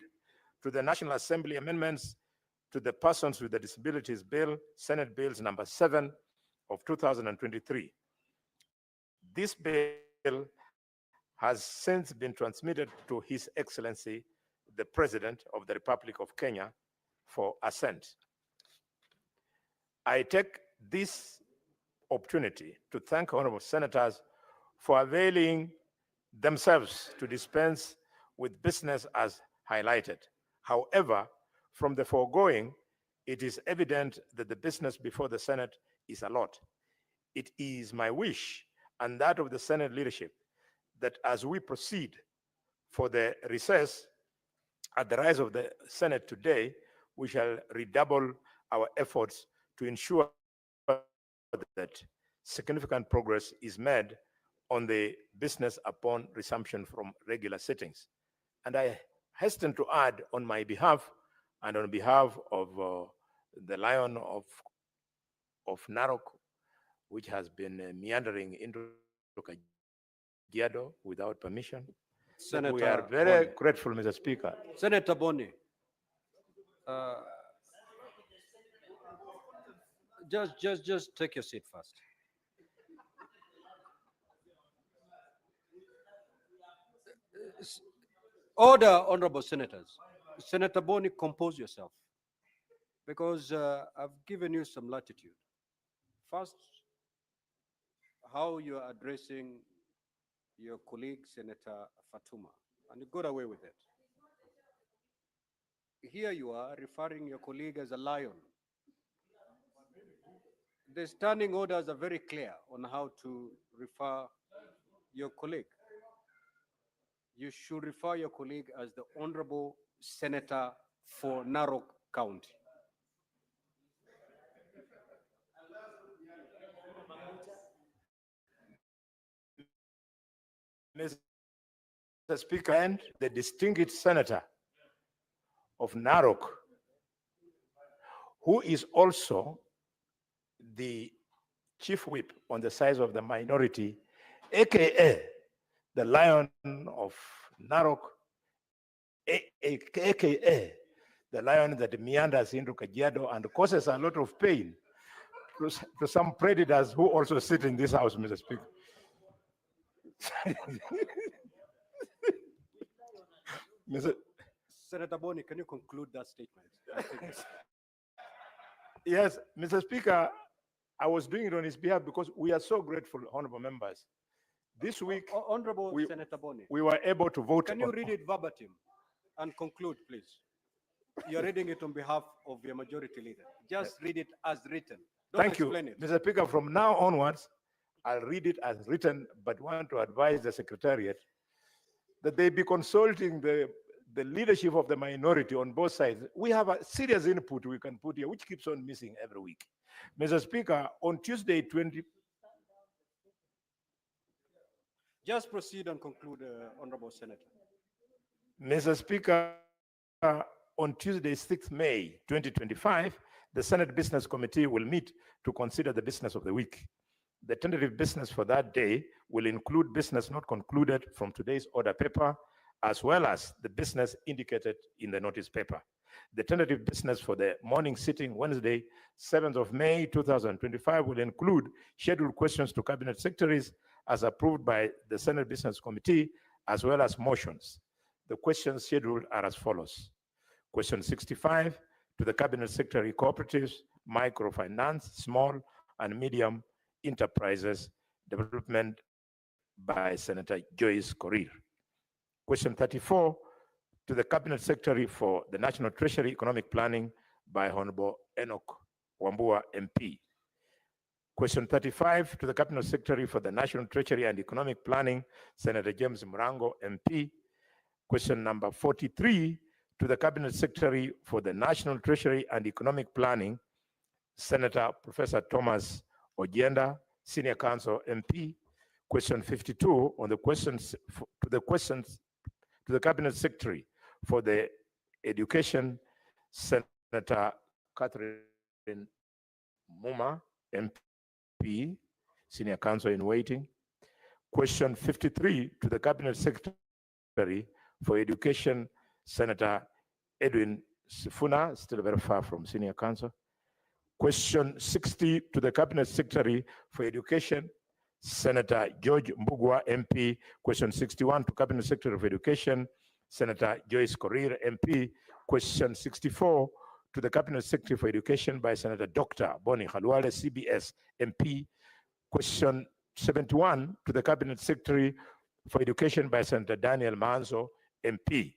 to the National Assembly amendments to the Persons with Disabilities Bill, Senate Bills number 7 of 2023. This bill has since been transmitted to His Excellency, the President of the Republic of Kenya, for assent. I take this opportunity to thank honorable senators for availing themselves to dispense with business as highlighted. However, from the foregoing, it is evident that the business before the Senate is a lot. It is my wish and that of the Senate leadership that as we proceed for the recess at the rise of the Senate today, we shall redouble our efforts to ensure that significant progress is made on the business upon resumption from regular sittings. And I hasten to add on my behalf and on behalf of the Lion of Narok, which has been meandering into Kajiado without permission. Senator, we are very grateful, Mr. Speaker. Senator Boni, just take your seat first. Order, honorable senators. Senator Boni, compose yourself, because I've given you some latitude. First, how you are addressing your colleague, Senator Fatuma, and you got away with it. Here you are referring your colleague as a lion. The standing orders are very clear on how to refer your colleague. You should refer your colleague as the Honorable Senator for Narok County. Mr. Speaker, and the distinguished senator of Narok, who is also the chief whip on the side of the minority, aka the Lion of Narok, aka the lion that meanders into Kajiado and causes a lot of pain to some predators who also sit in this house, Mr. Speaker. Senator Boni, can you conclude that statement? Yes, Mr. Speaker, I was doing it on his behalf because we are so grateful, honorable members. This week, Honorable Senator Boni, we were able to vote. Can you read it verbatim and conclude, please? You're reading it on behalf of your majority leader. Just read it as written. Don't Thank you, explain it. Mr. Speaker. From now onwards, I'll read it as written, but want to advise the Secretariat that they be consulting the leadership of the minority on both sides. We have a serious input we can put here, which keeps on missing every week. Mr. Speaker, on Tuesday, 20. Just proceed and conclude, Honorable Senator. Mr. Speaker, on Tuesday, 6th May 2025, the Senate Business Committee will meet to consider the business of the week. The tentative business for that day will include business not concluded from today's order paper, as well as the business indicated in the notice paper. The tentative business for the morning sitting Wednesday, 7th of May 2025 will include scheduled questions to Cabinet Secretaries as approved by the Senate Business Committee, as well as motions. The questions scheduled are as follows. Question 65 to the Cabinet Secretary, Cooperatives, Microfinance, Small and Medium Enterprises Development by Senator Joyce Korir. Question 34 to the Cabinet Secretary for the National Treasury Economic Planning by Honorable Enoch Wambua MP. Question 35 to the Cabinet Secretary for the National Treasury and Economic Planning, Senator James Murango MP. Question number 43 to the Cabinet Secretary for the National Treasury and Economic Planning, Senator Professor Thomas Ojenda, Senior Counsel MP. Question 52 on the questions to the Cabinet Secretary for the Education, Senator Catherine Muma MP, Senior Counsel in Waiting. Question 53 to the Cabinet Secretary for Education, Senator Edwin Sifuna, still very far from Senior Counsel. Question 60 to the Cabinet Secretary for Education, Senator George Mbugua MP. Question 61 to Cabinet Secretary of Education, Senator Joyce Korir MP. Question 64 to the Cabinet Secretary for Education by Senator Dr. Boni Khalwale, CBS MP. Question 71 to the Cabinet Secretary for Education by Senator Daniel Manzo, MP.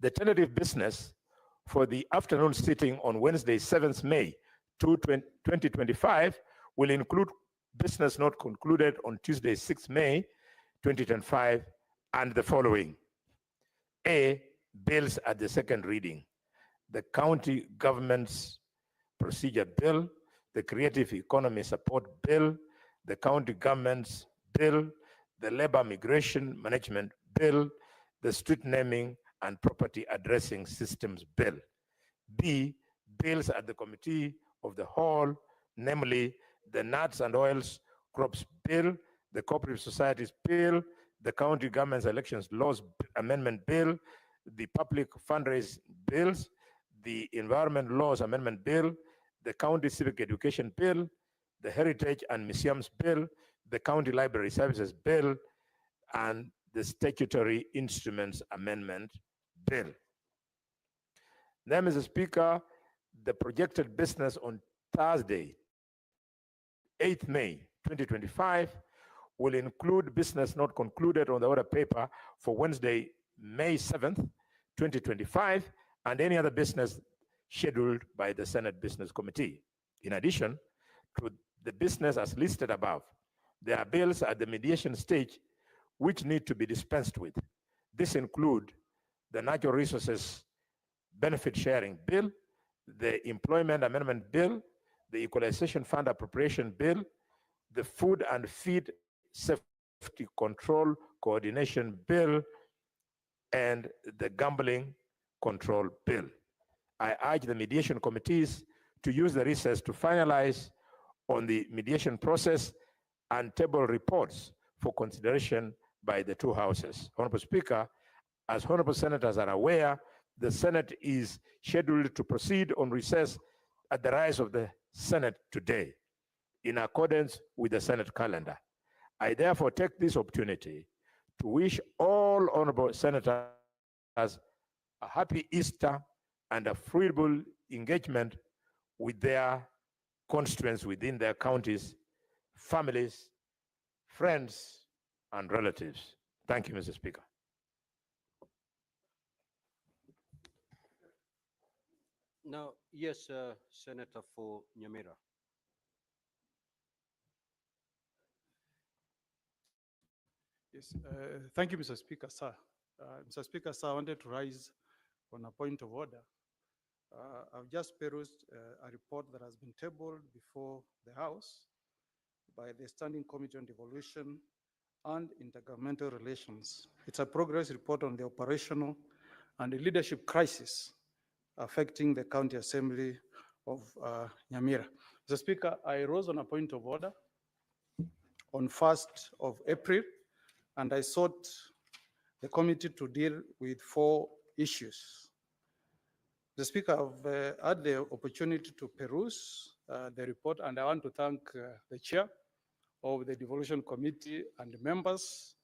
The tentative business for the afternoon sitting on Wednesday, 7th May 2025 will include business not concluded on Tuesday, 6th May 2025 and the following. A, bills at the second reading. The County Government's Procedure Bill, the Creative Economy Support Bill, the County Government's Bill, the Labor Migration Management Bill, the Street Naming and Property Addressing Systems Bill. B, bills at the Committee of the Whole, namely the Nuts and Oils Crops Bill, the Cooperative Societies Bill, the County Government's Elections Laws Amendment Bill, the Public Fundraising Bills, the Environment Laws Amendment Bill, the County Civic Education Bill, the Heritage and Museums Bill, the County Library Services Bill, and the Statutory Instruments Amendment Bill. Now, Mr. Speaker, the projected business on Thursday, 8th May 2025, will include business not concluded on the order paper for Wednesday, May 7th, 2025, and any other business scheduled by the Senate Business Committee. In addition to the business as listed above, there are bills at the mediation stage which need to be dispensed with. This include the Natural Resources Benefit Sharing Bill, the Employment Amendment Bill, the Equalization Fund Appropriation Bill, the Food and Feed Safety Control Coordination Bill, and the Gambling Control Bill. I urge the mediation committees to use the recess to finalize on the mediation process and table reports for consideration by the two houses. Honorable Speaker, as honorable senators are aware, the Senate is scheduled to proceed on recess at the rise of the Senate today, in accordance with the Senate calendar. I therefore take this opportunity to wish all honorable senators a happy Easter and a fruitful engagement with their constituents within their counties, families, friends, and relatives. Thank you, Mr. Speaker. Now, yes, Senator for Nyamira. Yes, thank you, Mr. Speaker, sir. Mr. Speaker, sir, I wanted to rise on a point of order. I've just perused a report that has been tabled before the House by the Standing Committee on Devolution and Intergovernmental Relations. It's a progress report on the operational and a leadership crisis affecting the County Assembly of Nyamira. Mr. Speaker, I rose on a point of order on 1st of April, and I sought the committee to deal with 4 issues. The Speaker, I've had the opportunity to peruse the report, and I want to thank the chair of the Devolution Committee and members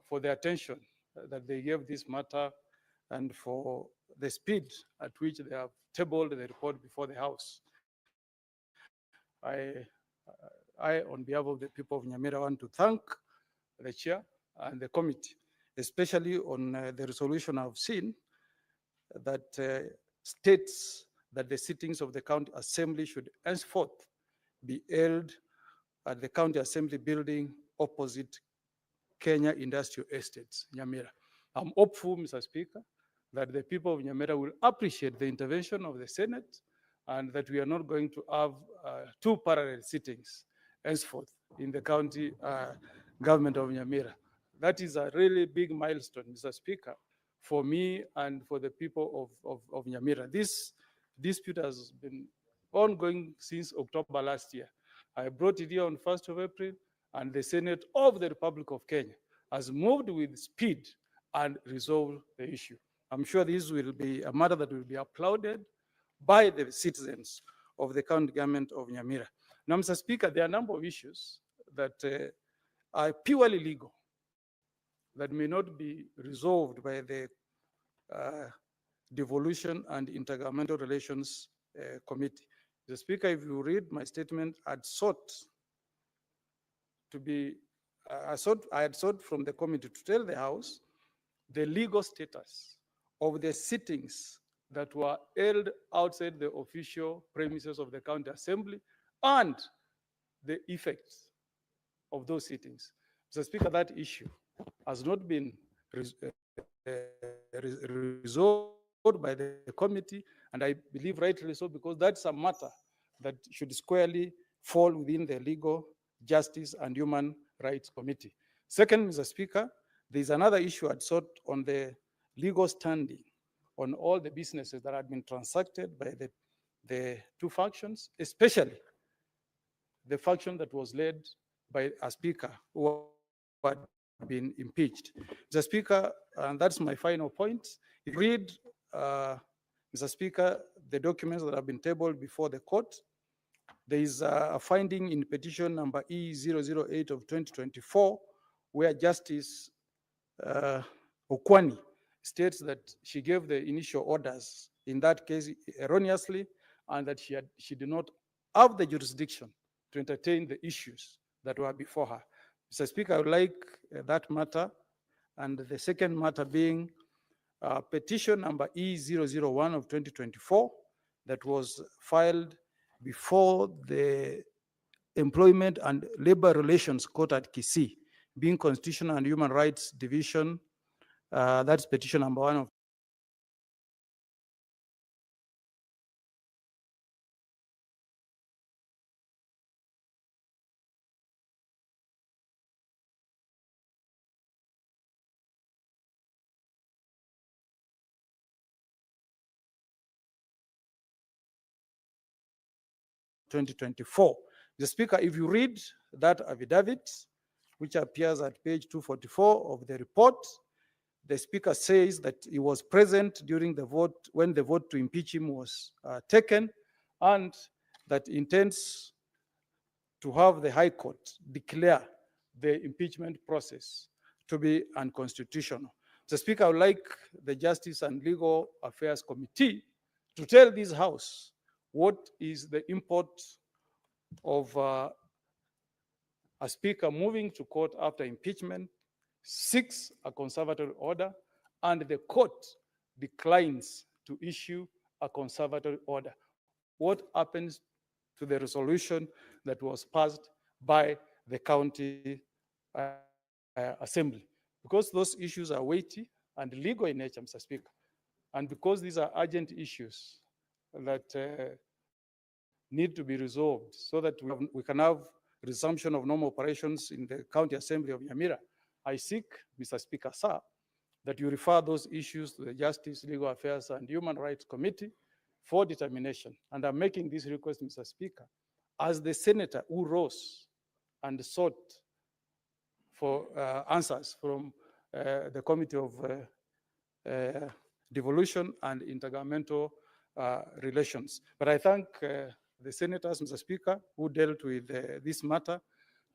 for the attention that they gave this matter and for the speed at which they have tabled the report before the House. I, on behalf of the people of Nyamira, want to thank the chair and the committee, especially on the resolution I've seen that states that the sittings of the County Assembly should henceforth be held at the County Assembly building opposite Kenya Industrial Estates, Nyamira. I'm hopeful, Mr. Speaker, that the people of Nyamira will appreciate the intervention of the Senate and that we are not going to have 2 parallel sittings henceforth in the county government of Nyamira. That is a really big milestone, Mr. Speaker, for me and for the people of Nyamira. This dispute has been ongoing since October last year. I brought it here on 1st of April, and the Senate of the Republic of Kenya has moved with speed and resolved the issue. I'm sure this will be a matter that will be applauded by the citizens of the county government of Nyamira. Now, Mr. Speaker, there are a number of issues that are purely legal that may not be resolved by the Devolution and Intergovernmental Relations Committee. Mr. Speaker, if you read my statement, I had sought from the committee to tell the House the legal status of the sittings that were held outside the official premises of the County Assembly and the effects of those sittings. Mr. Speaker, that issue has not been resolved by the committee, and I believe rightly so, because that's a matter that should squarely fall within the Legal, Justice, and Human Rights Committee. Second, Mr. Speaker, there's another issue I'd sought on the legal standing on all the businesses that had been transacted by the 2 factions, especially the faction that was led by a speaker who had been impeached. Mr. Speaker, and that's my final point. If you read, Mr. Speaker, the documents that have been tabled before the court, there is a finding in petition number E008 of 2024, where Justice Okwani states that she gave the initial orders in that case erroneously, and that she did not have the jurisdiction to entertain the issues that were before her. Mr. Speaker, I would like that matter, and the second matter being petition number E001 of 2024 that was filed before the Employment and Labor Relations Court at Kisii, being Constitutional and Human Rights Division. That's petition number 1 of (2024). The Speaker, if you read that affidavit, which appears at page 244 of the report, the Speaker says that he was present during the vote when the vote to impeach him was taken, and that intends to have the High Court declare the impeachment process to be unconstitutional. The Speaker, I would like the Justice and Legal Affairs Committee to tell this House what is the import of a speaker moving to court after impeachment, seeks a conservative order, and the court declines to issue a conservative order. What happens to the resolution that was passed by the county assembly? Because those issues are weighty and legal in nature, Mr. Speaker, and because these are urgent issues that need to be resolved so that we can have resumption of normal operations in the county assembly of Nyamira, I seek, Mr. Speaker, sir, that you refer those issues to the Justice, Legal Affairs, and Human Rights Committee for determination. And I'm making this request, Mr. Speaker, as the senator who rose and sought for answers from the Committee of Devolution and Intergovernmental Relations. But I thank the senators, Mr. Speaker, who dealt with this matter.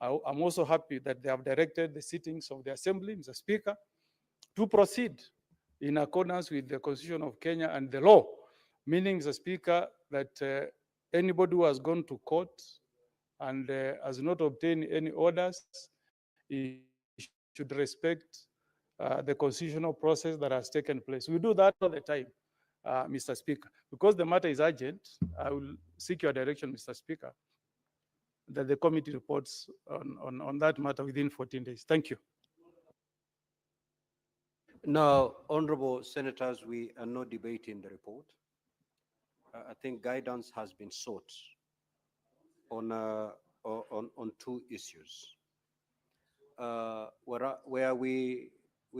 I'm also happy that they have directed the sittings of the Assembly, Mr. Speaker, to proceed in accordance with the Constitution of Kenya and the law, meaning, Mr. Speaker, that anybody who has gone to court and has not obtained any orders, he should respect the constitutional process that has taken place. We do that all the time, Mr. Speaker. Because the matter is urgent, I will seek your direction, Mr. Speaker, that the committee reports on that matter within 14 days. Thank you. Now, honorable senators, we are not debating the report. I think guidance has been sought on two issues. Where we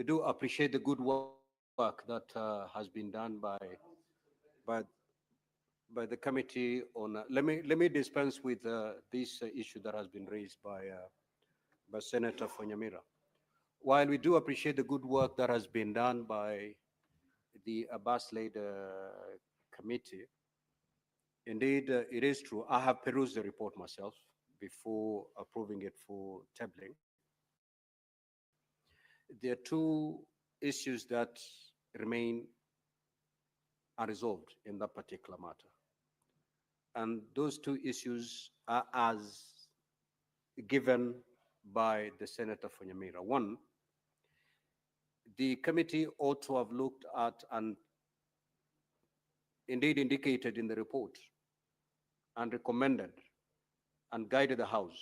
do appreciate the good work that has been done by the committee on. Let me dispense with this issue that has been raised by Senator Fonyamira. While we do appreciate the good work that has been done by the Abbas-led committee, indeed, it is true. I have perused the report myself before approving it for tabling. There are two issues that remain unresolved in that particular matter. And those two issues are as given by the Senator Fonyamira. One, the committee ought to have looked at and indeed indicated in the report and recommended and guided the House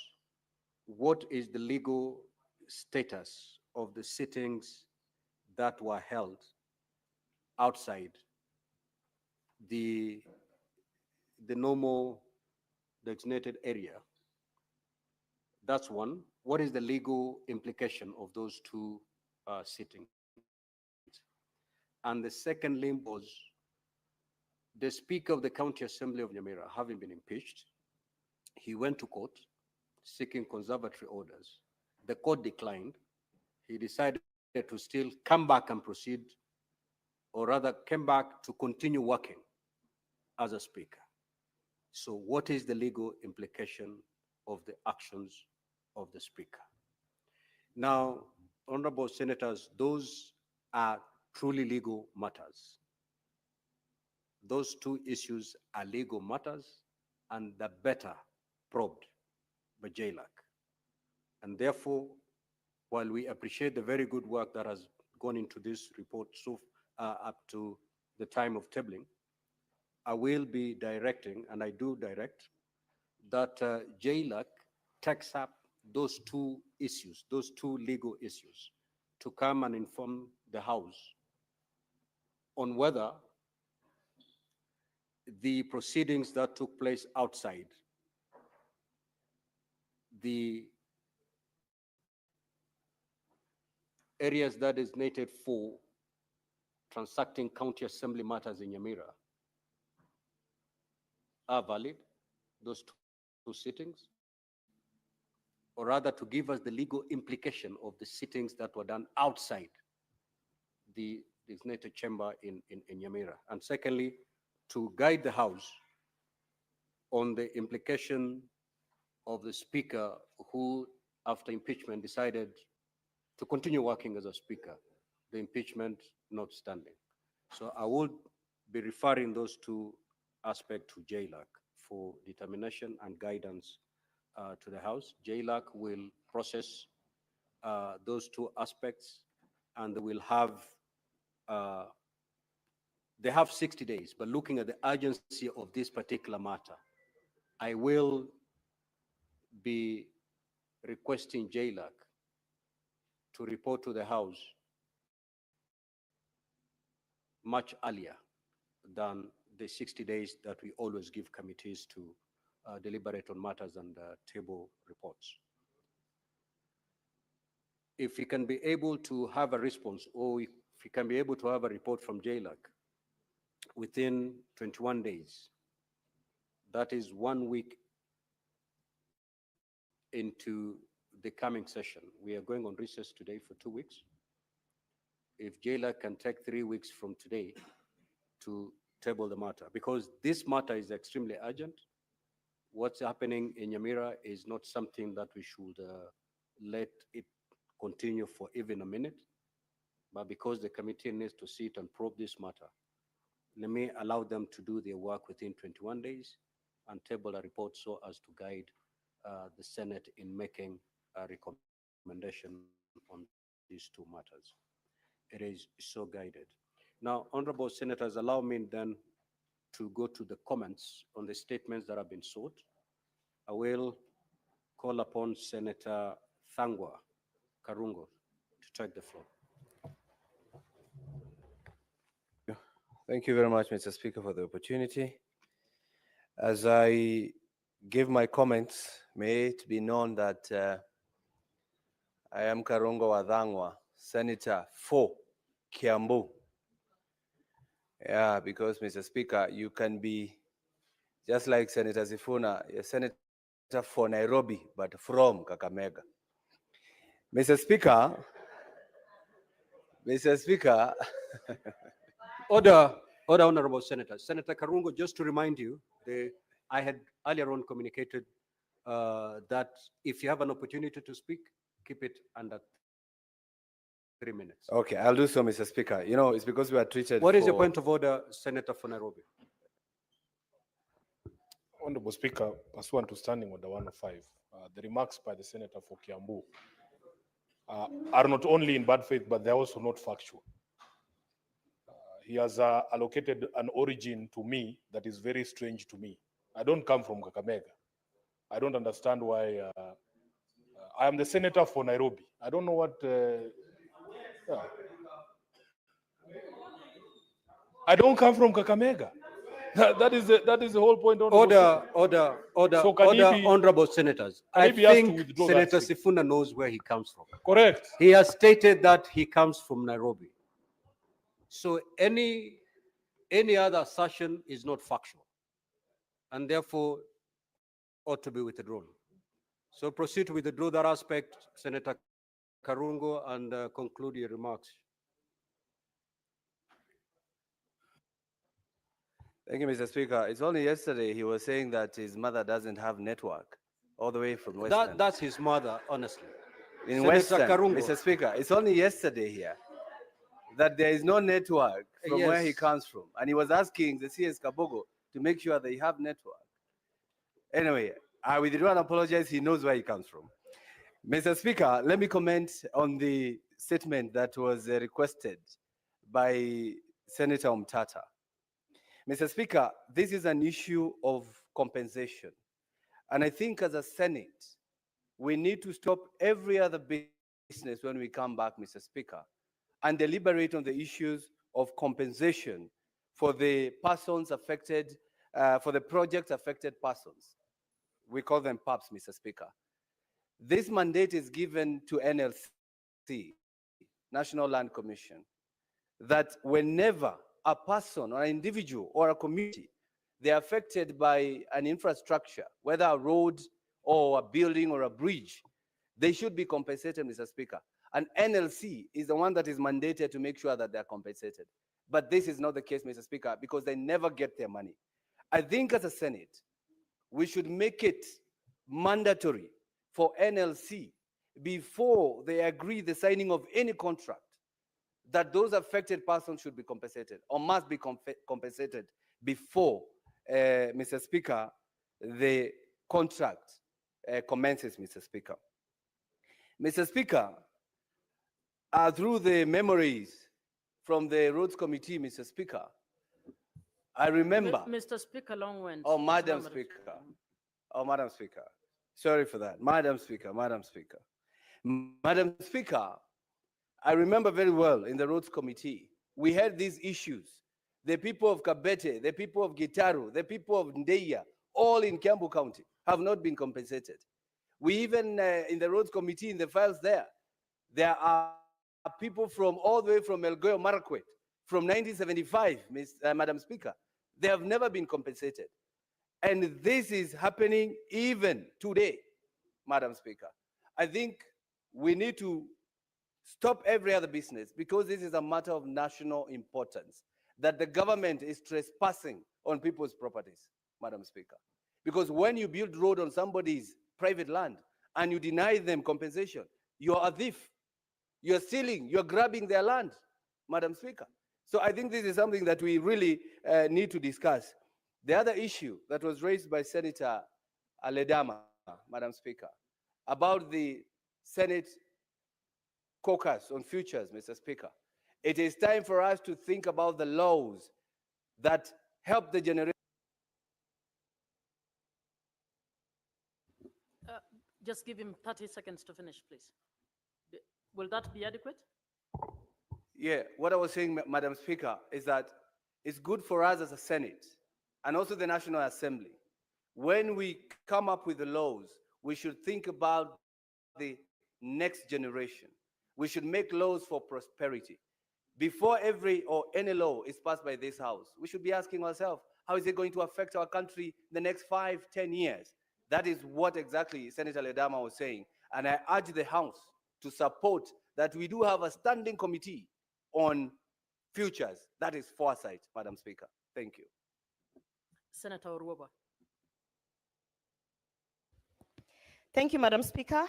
what is the legal status of the sittings that were held outside the normal designated area. That's one. What is the legal implication of those two sittings? And the second limb was the Speaker of the County Assembly of Nyamira, having been impeached, he went to court seeking conservatory orders. The court declined. He decided to still come back and proceed, or rather came back to continue working as a speaker. So what is the legal implication of the actions of the speaker? Now, honorable senators, those are truly legal matters. Those two issues are legal matters and the better probed by JLAC. And therefore, while we appreciate the very good work that has gone into this report so up to the time of tabling, I will be directing, and I do direct, that JLAC takes up those two issues, those two legal issues, to come and inform the House on whether the proceedings that took place outside the areas that is designated for transacting county assembly matters in Nyamira are valid, those two sittings, or rather to give us the legal implication of the sittings that were done outside the designated chamber in Nyamira. And secondly, to guide the House on the implication of the speaker who, after impeachment, decided to continue working as a speaker, the impeachment notwithstanding. So I would be referring those two aspects to JLAC for determination and guidance to the House. JLAC will process those two aspects, and they will have they have 60 days, but looking at the urgency of this particular matter, I will be requesting JLAC to report to the House much earlier than the 60 days that we always give committees to deliberate on matters and table reports. If we can be able to have a response, or if he can be able to have a report from JLAC within 21 days, that is 1 week into the coming session. We are going on recess today for 2 weeks. If JLAC can take 3 weeks from today to table the matter, because this matter is extremely urgent. What's happening in Nyamira is not something that we should let it continue for even a minute, but because the committee needs to sit and probe this matter, let me allow them to do their work within 21 days and table a report so as to guide the Senate in making a recommendation on these two matters. It is so guided. Now, honorable senators, allow me then to go to the comments on the statements that have been sought. I will call upon Senator Thangwa Karungo to take the floor. Thank you very much, Mr. Speaker, for the opportunity. As I give my comments, may it be known that I am Karungo Wadhangwa, Senator for Kiambu. Yeah, because, Mr. Speaker, you can be just like Senator Sifuna, a senator for Nairobi, but from Kakamega. Mr. Speaker, Order, honorable senator. Senator Karungo, just to remind you, I had earlier on communicated that if you have an opportunity to speak, keep it under 3 minutes. Okay, I'll do so, Mr. Speaker. You know, it's because we are treated. What is your point of order, Senator for Nairobi? Honorable Speaker, pursuant to Standing Order 105, the remarks by the Senator for Kiambu are not only in bad faith, but they're also not factual. He has allocated an origin to me that is very strange to me. I don't come from Kakamega. I don't understand why. I am the senator for Nairobi. I don't know what. Yeah. I don't come from Kakamega. That is the whole point. Order, So honorable senators. I think Senator Sifuna knows where he comes from. Correct. He has stated that he comes from Nairobi. So any other assertion is not factual, and therefore ought to be withdrawn. So proceed to withdraw that aspect, Senator Karungo, and conclude your remarks. Thank you, Mr. Speaker. It's only yesterday he was saying that his mother doesn't have network all the way from Western. That's his mother, honestly. In Senator Western, Karungo. Mr. Speaker, it's only yesterday here that there is no network from where he Yes. comes from. And he was asking the CS Kabogo to make sure they have network. Anyway, I withdraw and apologize. He knows where he comes from. Mr. Speaker, let me comment on the statement that was requested by Senator Omtata. Mr. Speaker, this is an issue of compensation. And I think as a Senate, we need to stop every other business when we come back, Mr. Speaker, and deliberate on the issues of compensation for the persons affected, for the project affected persons. We call them PAPs, Mr. Speaker. This mandate is given to NLC, National Land Commission, that whenever a person or an individual or a community, they're affected by an infrastructure, whether a road or a building or a bridge, they should be compensated, Mr. Speaker. And NLC is the one that is mandated to make sure that they're compensated. But this is not the case, Mr. Speaker, because they never get their money. I think as a Senate, we should make it mandatory for NLC before they agree the signing of any contract that those affected persons should be compensated or must be compensated before, Mr. Speaker, the contract commences, Mr. Speaker. Mr. Speaker, through the memories from the Roads Committee, Mr. Speaker, I remember. Mr. Speaker, long went. Oh, Madam Speaker. Oh, Madam Speaker. Sorry for that. Madam Speaker, Madam Speaker. Madam Speaker, I remember very well in the Roads Committee, we had these issues. The people of Kabete, the people of Gitaru, the people of Ndeya, all in Kiambu County have not been compensated. We even, in the Roads Committee, in the files there are people from all the way from Elgeyo Marakwet from 1975, Madam Speaker. They have never been compensated. And this is happening even today, Madam Speaker. I think we need to stop every other business because this is a matter of national importance, that the government is trespassing on people's properties, Madam Speaker. Because when you build road on somebody's private land and you deny them compensation, you're a thief. You're stealing, you're grabbing their land, Madam Speaker. So I think this is something that we really need to discuss. The other issue that was raised by Senator Aledama, Madam Speaker, about the Senate caucus on futures, Mr. Speaker. It is time for us to think about the laws that help the generation. Just give him 30 seconds to finish, please. Will that be adequate? Yeah, what I was saying, Madam Speaker, is that it's good for us as a Senate and also the National Assembly. When we come up with the laws, we should think about the next generation. We should make laws for prosperity. Before any law is passed by this House, we should be asking ourselves, how is it going to affect our country the next 5, 10 years? That is what exactly Senator Ledama was saying. And I urge the House to support that we do have a standing committee on futures. That is foresight, Madam Speaker. Thank you. Senator Oruoba. Thank you, Madam Speaker.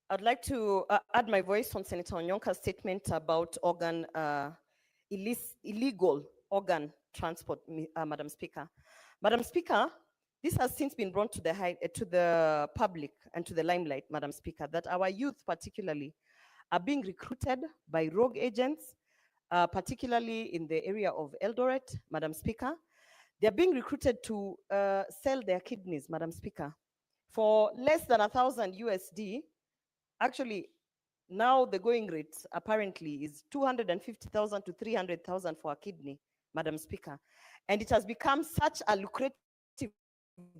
I'd like to add my voice on Senator Onyonka's statement about illegal organ transport, Madam Speaker. Madam Speaker, this has since been brought to the public and to the limelight, Madam Speaker, that our youth particularly are being recruited by rogue agents, particularly in the area of Eldoret, Madam Speaker. They're being recruited to sell their kidneys, Madam Speaker, for less than 1,000 USD. Actually, now the going rate apparently is 250,000 to 300,000 for a kidney, Madam Speaker. And it has become such a lucrative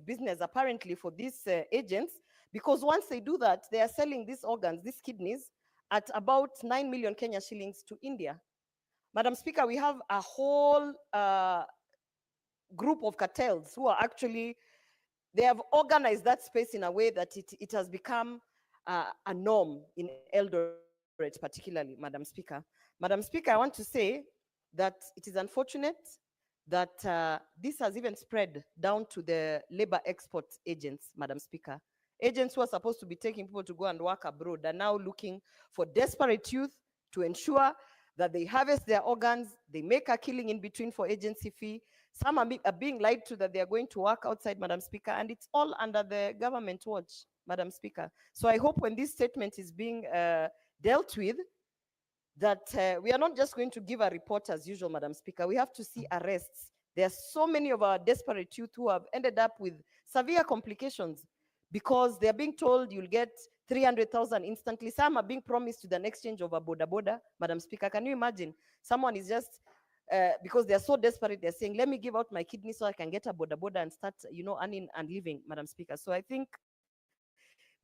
business apparently for these agents, because once they do that, they are selling these organs, these kidneys, at about 9 million Kenya shillings to India. Madam Speaker, we have a whole group of cartels who are actually, they have organized that space in a way that it has become a norm in Eldoret, particularly, Madam Speaker. Madam Speaker, I want to say that it is unfortunate that this has even spread down to the labor export agents, Madam Speaker. Agents who are supposed to be taking people to go and work abroad are now looking for desperate youth to ensure that they harvest their organs, they make a killing in between for agency fee. Some are being lied to that they are going to work outside, Madam Speaker, and it's all under the government watch, Madam Speaker. So I hope when this statement is being dealt with, that we are not just going to give a report as usual, Madam Speaker. We have to see arrests. There are so many of our desperate youth who have ended up with severe complications because they are being told you'll get 300,000 instantly. Some are being promised with an exchange of a boda, Madam Speaker. Can you imagine? Someone is just, because they are so desperate, they're saying, let me give out my kidney so I can get a boda and start, earning and living, Madam Speaker. So I think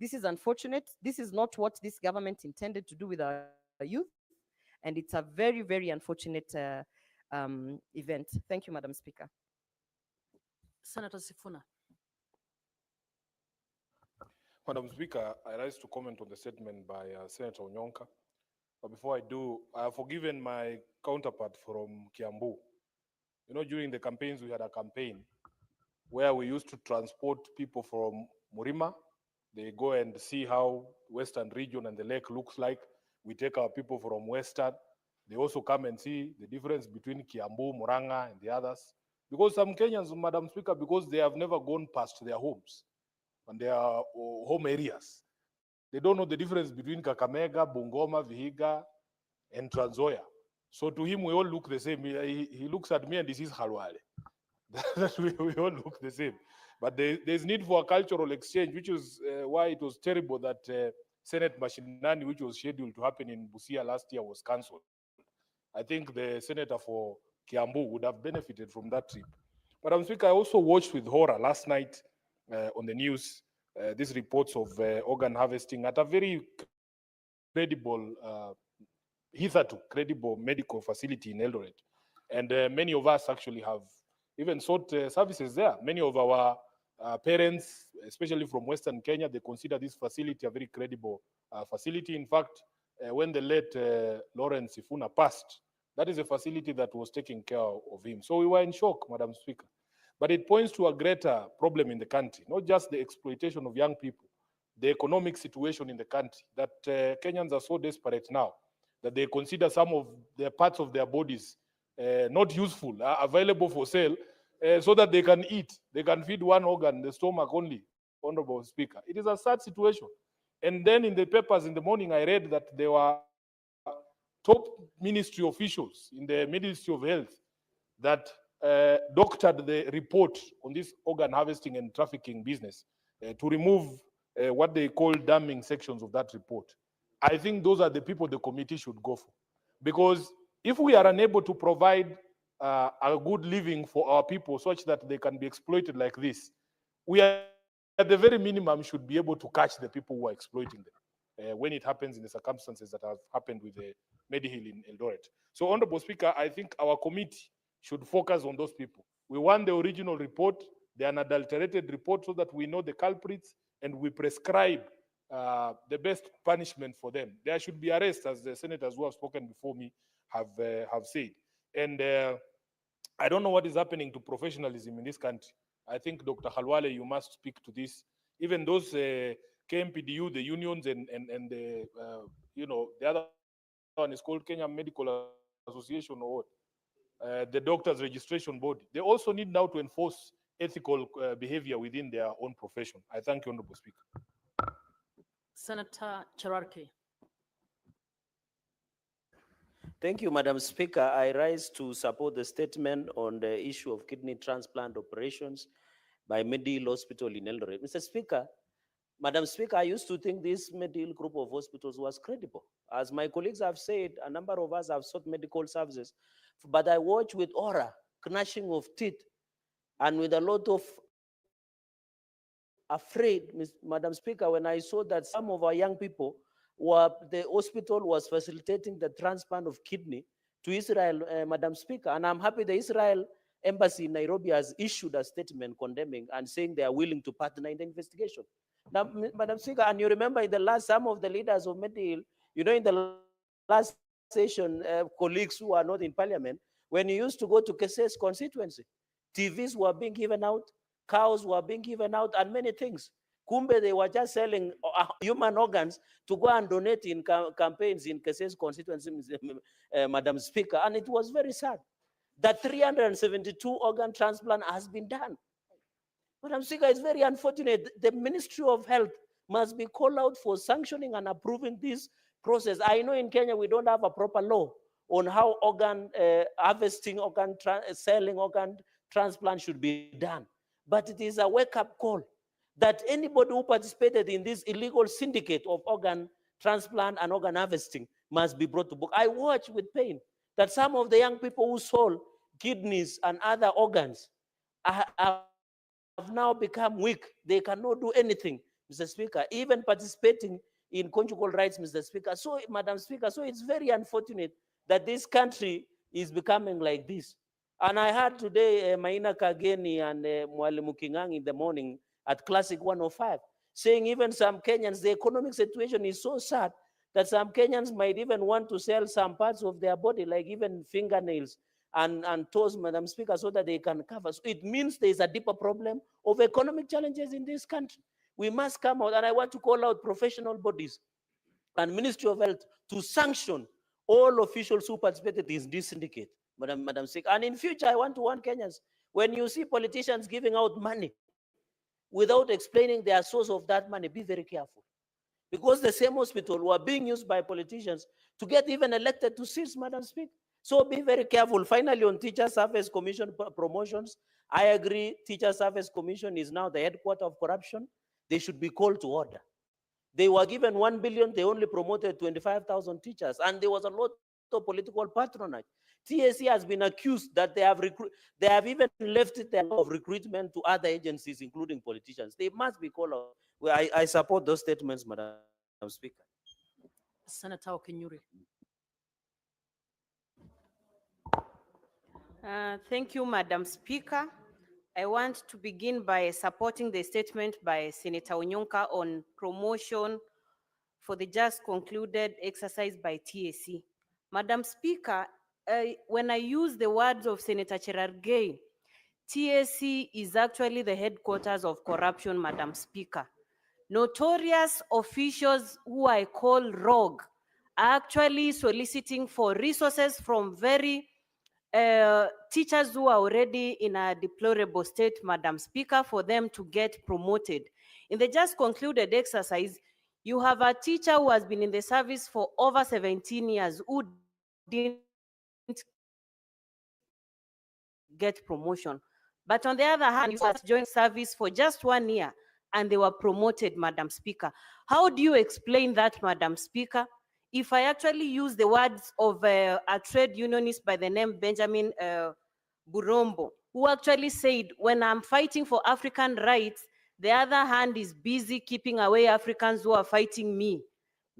this is unfortunate. This is not what this government intended to do with our youth. And it's a very, very unfortunate event. Thank you, Madam Speaker. Senator Sifuna. Madam Speaker, I rise to comment on the statement by Senator Onyonka. But before I do, I have forgiven my counterpart from Kiambu. During the campaigns, we had a campaign where we used to transport people from Murima. They go and see how Western region and the lake looks like. We take our people from Western. They also come and see the difference between Kiambu, Muranga, and the others. Because some Kenyans, Madam Speaker, because they have never gone past their homes and their home areas, they don't know the difference between Kakamega, Bungoma, Vihiga, and Trans Nzoia. So to him, we all look the same. He looks at me and this is Halwale. we all look the same. But there's need for a cultural exchange, which is why it was terrible that Senate Mashinani, which was scheduled to happen in Busia last year, was cancelled. I think the senator for Kiambu would have benefited from that trip. Madam Speaker, I also watched with horror last night on the news these reports of organ harvesting at a very credible hitherto credible medical facility in Eldoret. And many of us actually have even sought services there. Many of our parents, especially from Western Kenya, they consider this facility a very credible facility. In fact, when the late Lawrence Ifuna passed, that is a facility that was taking care of him. So we were in shock, Madam Speaker. But it points to a greater problem in the country, not just the exploitation of young people, the economic situation in the country, that Kenyans are so desperate now that they consider some of the parts of their bodies not useful, available for sale, so that they can eat. They can feed one organ, the stomach only, Honorable Speaker. It is a sad situation. And then in the papers in the morning, I read that there were top ministry officials in the Ministry of Health that doctored the report on this organ harvesting and trafficking business to remove what they call damning sections of that report. I think those are the people the committee should go for. Because if we are unable to provide a good living for our people such that they can be exploited like this, we are at the very minimum should be able to catch the people who are exploiting them when it happens in the circumstances that have happened with the Medihill in Eldoret. So, Honorable Speaker, I think our committee should focus on those people. We want the original report, the unadulterated report, so that we know the culprits and we prescribe the best punishment for them. There should be arrests, as the senators who have spoken before me have said. And I don't know what is happening to professionalism in this country. I think, Dr. Halwale, you must speak to this. Even those KMPDU, the unions, and the, the other one is called Kenya Medical Association or what? The Doctors Registration Board. They also need now to enforce ethical behavior within their own profession. I thank you, Honorable Speaker. Senator Cherarki. Thank you, Madam Speaker. I rise to support the statement on the issue of kidney transplant operations by Medihill Hospital in Eldoret. Mr. Speaker, Madam Speaker, I used to think this Medihill group of hospitals was credible. As my colleagues have said, a number of us have sought medical services, but I watch with horror, gnashing of teeth, and with a lot of afraid, Madam Speaker, when I saw that some of our young people the hospital was facilitating the transplant of kidney to Israel, Madam Speaker. And I'm happy the Israel embassy in Nairobi has issued a statement condemning and saying they are willing to partner in the investigation. Now, Madam Speaker, and you remember in the last, some of the leaders of Medihill, in the last session, colleagues who are not in parliament, when you used to go to Keses constituency, TVs were being given out, cows were being given out, and many things. Kumbe, they were just selling human organs to go and donate in campaigns in Keses constituency, Madam Speaker. And it was very sad that 372 organ transplant has been done. Madam Speaker, it's very unfortunate. The Ministry of Health must be called out for sanctioning and approving this process. I know in Kenya we don't have a proper law on how organ harvesting, selling organ transplant should be done. But it is a wake-up call that anybody who participated in this illegal syndicate of organ transplant and organ harvesting must be brought to book. I watch with pain that some of the young people who sold kidneys and other organs have now become weak. They cannot do anything, Mr. Speaker, even participating in conjugal rights, Mr. Speaker. So, Madam Speaker, so it's very unfortunate that this country is becoming like this. And I heard today Maina Kageni and Mwalimu Kingang in the morning at Classic 105, saying even some Kenyans, the economic situation is so sad that some Kenyans might even want to sell some parts of their body, like even fingernails and toes, Madam Speaker, so that they can cover. So it means there is a deeper problem of economic challenges in this country. We must come out, and I want to call out professional bodies and Ministry of Health to sanction all officials who participated in this syndicate, Madam Speaker. And in future, I want to warn Kenyans, when you see politicians giving out money without explaining their source of that money, be very careful. Because the same hospital were being used by politicians to get even elected to seats, Madam Speaker. So be very careful. Finally, on Teacher Service Commission promotions, I agree Teacher Service Commission is now the headquarters of corruption. They should be called to order. They were given 1 billion, they only promoted 25,000 teachers, and there was a lot of political patronage. TSC has been accused that they have even left their law of recruitment to other agencies, including politicians. They must be called out. Well, I support those statements, Madam Speaker. Senator Okinyuri. Thank you, Madam Speaker. I want to begin by supporting the statement by Senator Onyonka on promotion for the just concluded exercise by TAC. Madam Speaker, when I use the words of Senator Cherargei, TAC is actually the headquarters of corruption, Madam Speaker. Notorious officials who I call rogue are actually soliciting for resources from very teachers who are already in a deplorable state, Madam Speaker, for them to get promoted. In the just concluded exercise, you have a teacher who has been in the service for over 17 years who didn't get promotion. But on the other hand, you have joined service for just 1 year and they were promoted, Madam Speaker. How do you explain that, Madam Speaker? If I actually use the words of a trade unionist by the name Benjamin Burombo, who actually said, when I'm fighting for African rights, the other hand is busy keeping away Africans who are fighting me.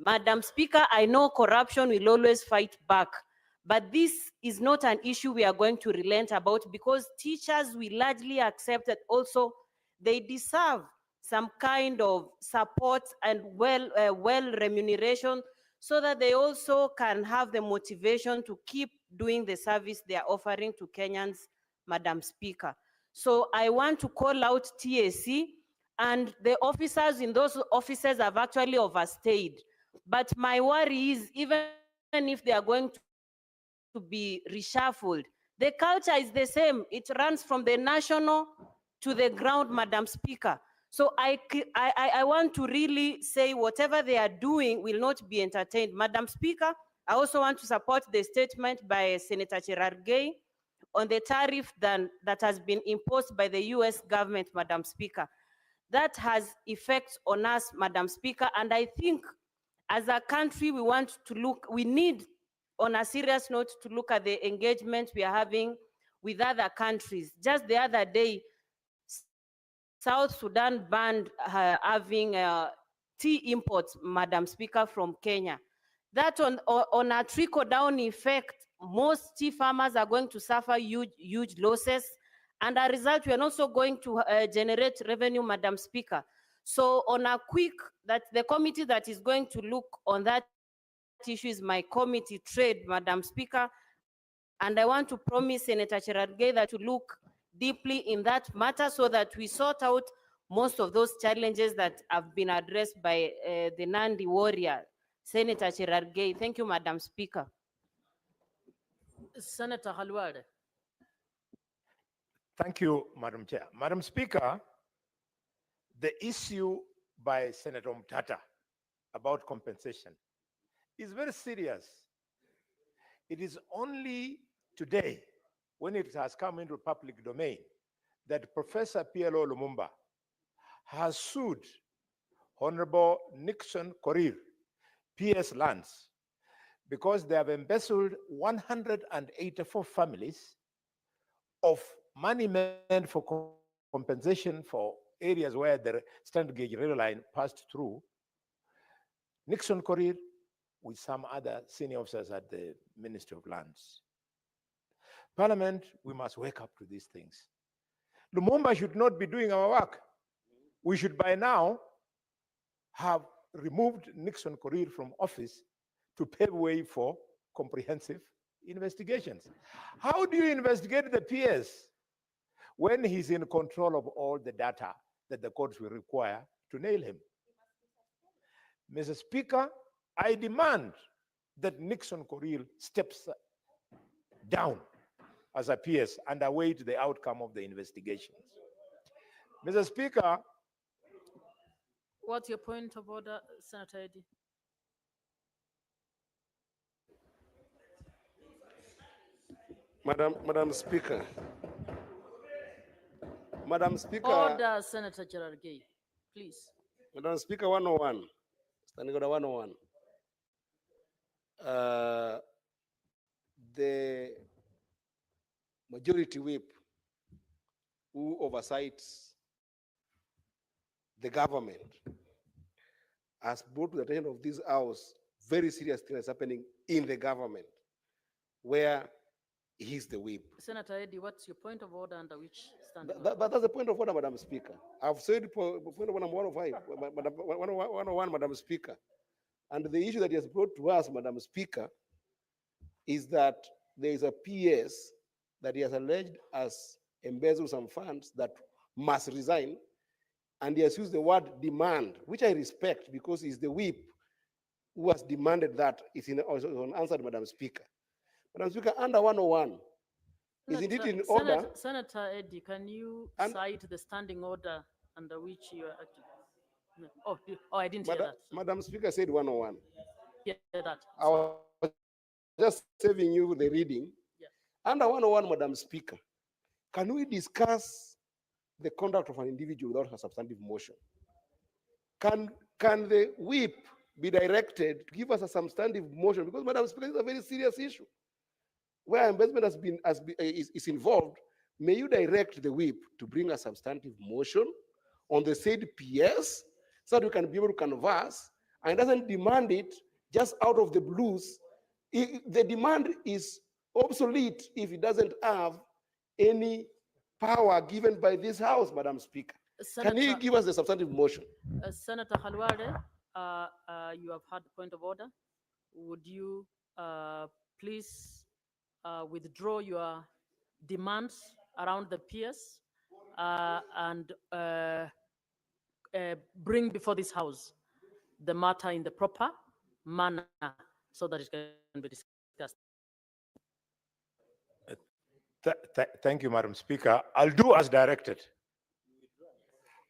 Madam Speaker, I know corruption will always fight back, but this is not an issue we are going to relent about because teachers will largely accept that also they deserve some kind of support and well remuneration so that they also can have the motivation to keep doing the service they are offering to Kenyans, Madam Speaker. So I want to call out TAC, and the officers in those offices have actually overstayed. But my worry is, even if they are going to be reshuffled, the culture is the same. It runs from the national to the ground, Madam Speaker. So I want to really say whatever they are doing will not be entertained. Madam Speaker, I also want to support the statement by Senator Cherargei on the tariff that has been imposed by the US government, Madam Speaker. That has effects on us, Madam Speaker, and I think as a country we need on a serious note to look at the engagement we are having with other countries. Just the other day, South Sudan banned having tea imports, Madam Speaker, from Kenya. That on a trickle-down effect, most tea farmers are going to suffer huge losses, and as a result, we are also going to generate revenue, Madam Speaker. So on a quick, that the committee that is going to look on that issue is my committee, Trade, Madam Speaker, and I want to promise Senator Cherargei that to look deeply in that matter so that we sort out most of those challenges that have been addressed by the Nandi warrior, Senator Cherargei. Thank you, Madam Speaker. Senator Halwade. Thank you, Madam Chair. Madam Speaker, the issue by Senator Mtata about compensation is very serious. It is only today, when it has come into public domain, that Professor PLO Lumumba has sued Honorable Nixon Korir, PS Lands, because they have embezzled 184 families of money meant for compensation for areas where the standard gauge rail line passed through. Nixon Korir with some other senior officers at the Ministry of Lands. Parliament, we must wake up to these things. Lumumba should not be doing our work. We should by now have removed Nixon Korir from office to pave way for comprehensive investigations. How do you investigate the PS when he's in control of all the data that the courts will require to nail him? Mr. Speaker, I demand that Nixon Korir steps down as a PS and await the outcome of the investigations. Mr. Speaker. What's your point of order, Senator Eddy? Madam Speaker. Madam Speaker. Order, Senator Cherargei, please. Madam Speaker, 101. Standing order 101. The majority whip who oversights the government has brought to the attention of this House very serious things happening in the government, where he's the whip. Senator Eddy, what's your point of order under which standing order? But that's the point of order, Madam Speaker. I've said point of order number 105, 101, Madam Speaker. And the issue that he has brought to us, Madam Speaker, is that there is a PS that he has alleged as embezzle some funds that must resign. And he has used the word demand, which I respect because he's the whip who has demanded that. It's unanswered, Madam Speaker. Madam Speaker, under 101, isn't it in order? Senator Eddy, can you cite the standing order under which you are acting? No. Oh, I didn't hear that. Madam Speaker said 101. Yeah, that. I was just saving you the reading. Yeah. Under 101, Madam Speaker, can we discuss the conduct of an individual without a substantive motion? Can the whip be directed to give us a substantive motion? Because, Madam Speaker, it's a very serious issue. Where embezzlement is involved, may you direct the whip to bring a substantive motion on the said PS so that we can be able to converse, and doesn't demand it just out of the blues. The demand is obsolete if it doesn't have any power given by this House, Madam Speaker. Can you give us the substantive motion? Senator Halwale, you have had the point of order. Would you please withdraw your demands around the PS and bring before this House the matter in the proper manner so that it can be discussed? Thank you, Madam Speaker. I'll do as directed.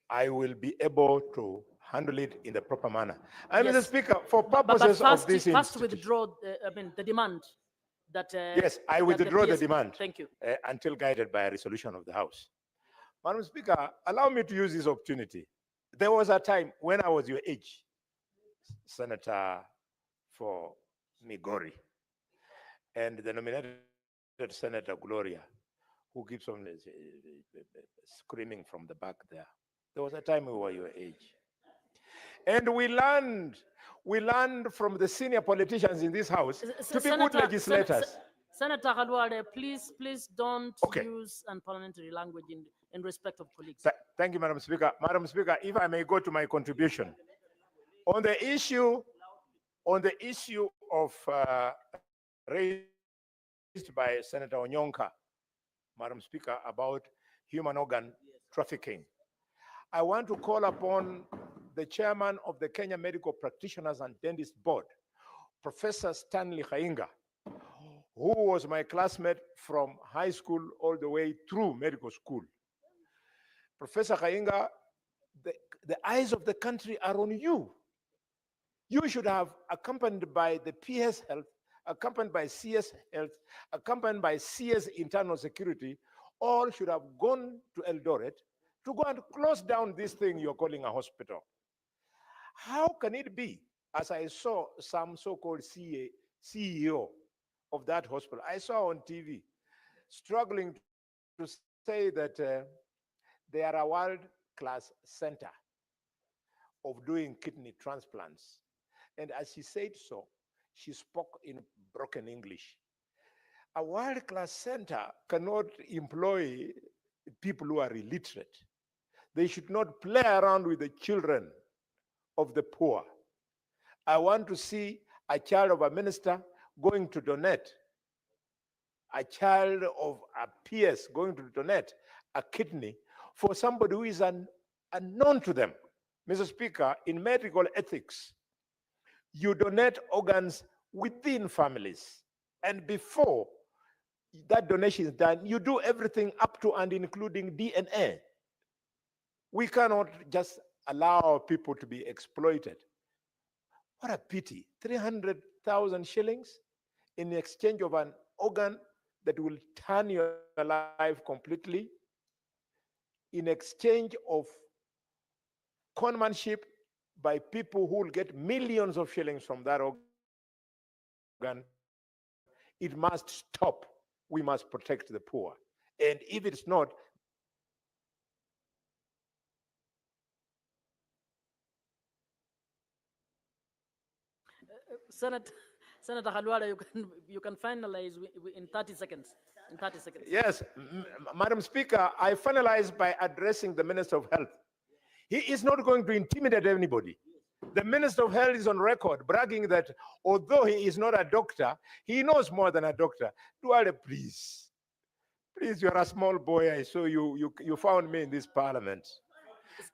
I will be able to handle it in the proper manner. And Mr. Speaker, for purposes of this first withdraw the demand that. Yes, I withdraw the demand. Thank you. Until guided by a resolution of the House. Madam Speaker, allow me to use this opportunity. There was a time when I was your age, Senator for Migori, and the nominated Senator Gloria, who keeps on screaming from the back there. There was a time we were your age. And we learned from the senior politicians in this House to be good legislators. Senator Halwale, please don't use unparliamentary language in respect of colleagues. Thank you, Madam Speaker. Madam Speaker, if I may go to my contribution. On the issue of raised by Senator Onyonka, Madam Speaker, about human organ trafficking, I want to call upon the chairman of the Kenya Medical Practitioners and Dentists Board, Professor Stanley Khainga, who was my classmate from high school all the way through medical school. Professor Khainga, the eyes of the country are on you. You should have, accompanied by the PS Health, accompanied by CS Health, accompanied by CS Internal Security, all should have gone to Eldoret to go and close down this thing you're calling a hospital. How can it be, as I saw some so-called CEO of that hospital, I saw on TV, struggling to say that they are a world-class center of doing kidney transplants. And as she said so, she spoke in broken English. A world-class center cannot employ people who are illiterate. They should not play around with the children of the poor. I want to see a child of a minister going to donate, a child of a PS going to donate a kidney for somebody who is unknown to them. Mr. Speaker, in medical ethics, you donate organs within families. And before that donation is done, you do everything up to and including DNA. We cannot just allow people to be exploited. What a pity, 300,000 shillings in exchange of an organ that will turn your life completely, in exchange of conmanship by people who will get millions of shillings from that organ. It must stop. We must protect the poor. And if it's not, Senator Halwale, you can finalize in 30 seconds. In 30 seconds. Yes, Madam Speaker, I finalize by addressing the Minister of Health. He is not going to intimidate anybody. The Minister of Health is on record bragging that although he is not a doctor, he knows more than a doctor. Duale, please. Please, you're a small boy. I saw you found me in this parliament.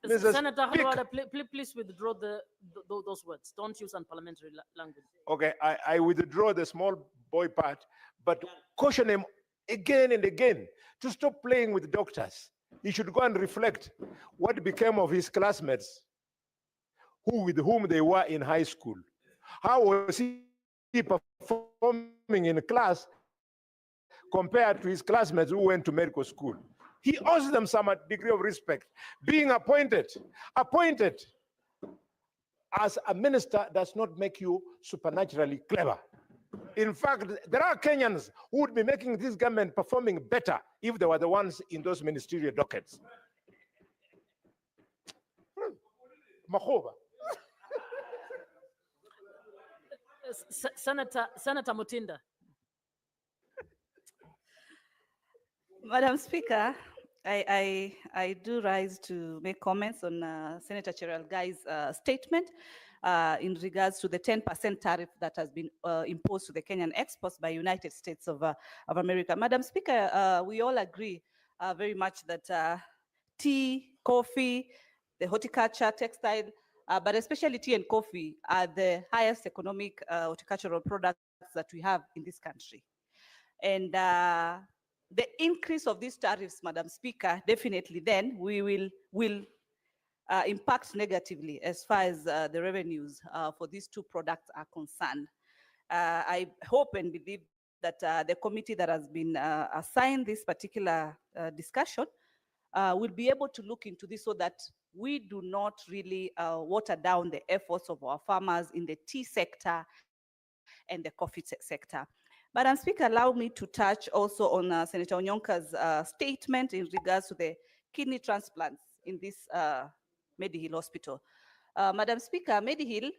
Senator Halwada, please withdraw those words. Don't use unparliamentary language. Okay, I withdraw the small boy part, but caution him again and again to stop playing with doctors. He should go and reflect what became of his classmates with whom they were in high school. How was he performing in class compared to his classmates who went to medical school? He owes them some degree of respect. Being appointed as a minister does not make you supernaturally clever. In fact, there are Kenyans who would be making this government performing better if they were the ones in those ministerial dockets. Mahoba. Senator Mutinda. Madam Speaker, I do rise to make comments on Senator Cheryl Guy's statement in regards to the 10% tariff that has been imposed to the Kenyan exports by United States of America. Madam Speaker, we all agree very much that tea, coffee, the horticulture, textile, but especially tea and coffee are the highest economic horticultural products that we have in this country. And the increase of these tariffs, Madam Speaker, definitely then will impact negatively as far as the revenues for these two products are concerned. I hope and believe that the committee that has been assigned this particular discussion will be able to look into this so that we do not really water down the efforts of our farmers in the tea sector and the coffee sector. Madam Speaker, allow me to touch also on Senator Onyonka's statement in regards to the kidney transplants in this Medihill Hospital. Madam Speaker, Medihill,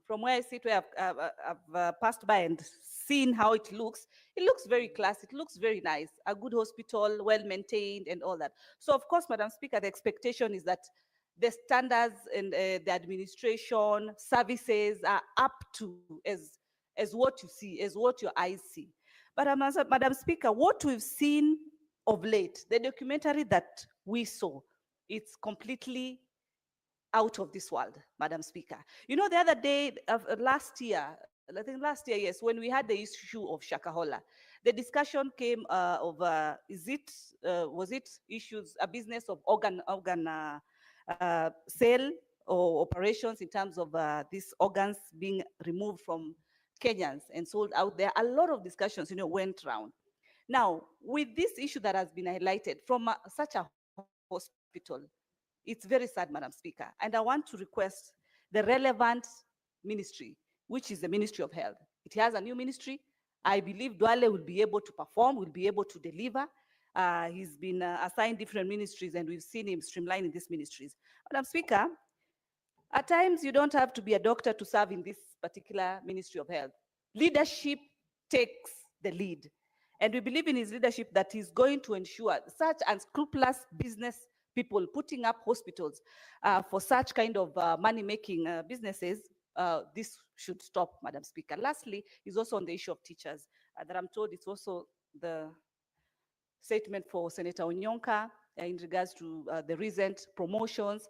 from where I sit, where I've passed by and seen how it looks very classy, it looks very nice, a good hospital, well-maintained and all that. So of course, Madam Speaker, the expectation is that the standards and the administration services are up to as what you see, as what your eyes see. But Madam Speaker, what we've seen of late, the documentary that we saw, it's completely out of this world, Madam Speaker. You know, the other day, last year, I think last year, yes, when we had the issue of Shakahola, the discussion came over, was it issues, a business of organ sale or operations in terms of these organs being removed from Kenyans and sold out there. A lot of discussions, you know, went around. Now, with this issue that has been highlighted from such a hospital, it's very sad, Madam Speaker. And I want to request the relevant ministry, which is the Ministry of Health. It has a new ministry. I believe Duale will be able to perform, will be able to deliver. He's been assigned different ministries and we've seen him streamlining these ministries. Madam Speaker, at times you don't have to be a doctor to serve in this particular Ministry of Health. Leadership takes the lead. And we believe in his leadership that he's going to ensure such unscrupulous business people putting up hospitals for such kind of money-making businesses, this should stop, Madam Speaker. Lastly, is also on the issue of teachers that I'm told it's also the statement for Senator Onyonka in regards to the recent promotions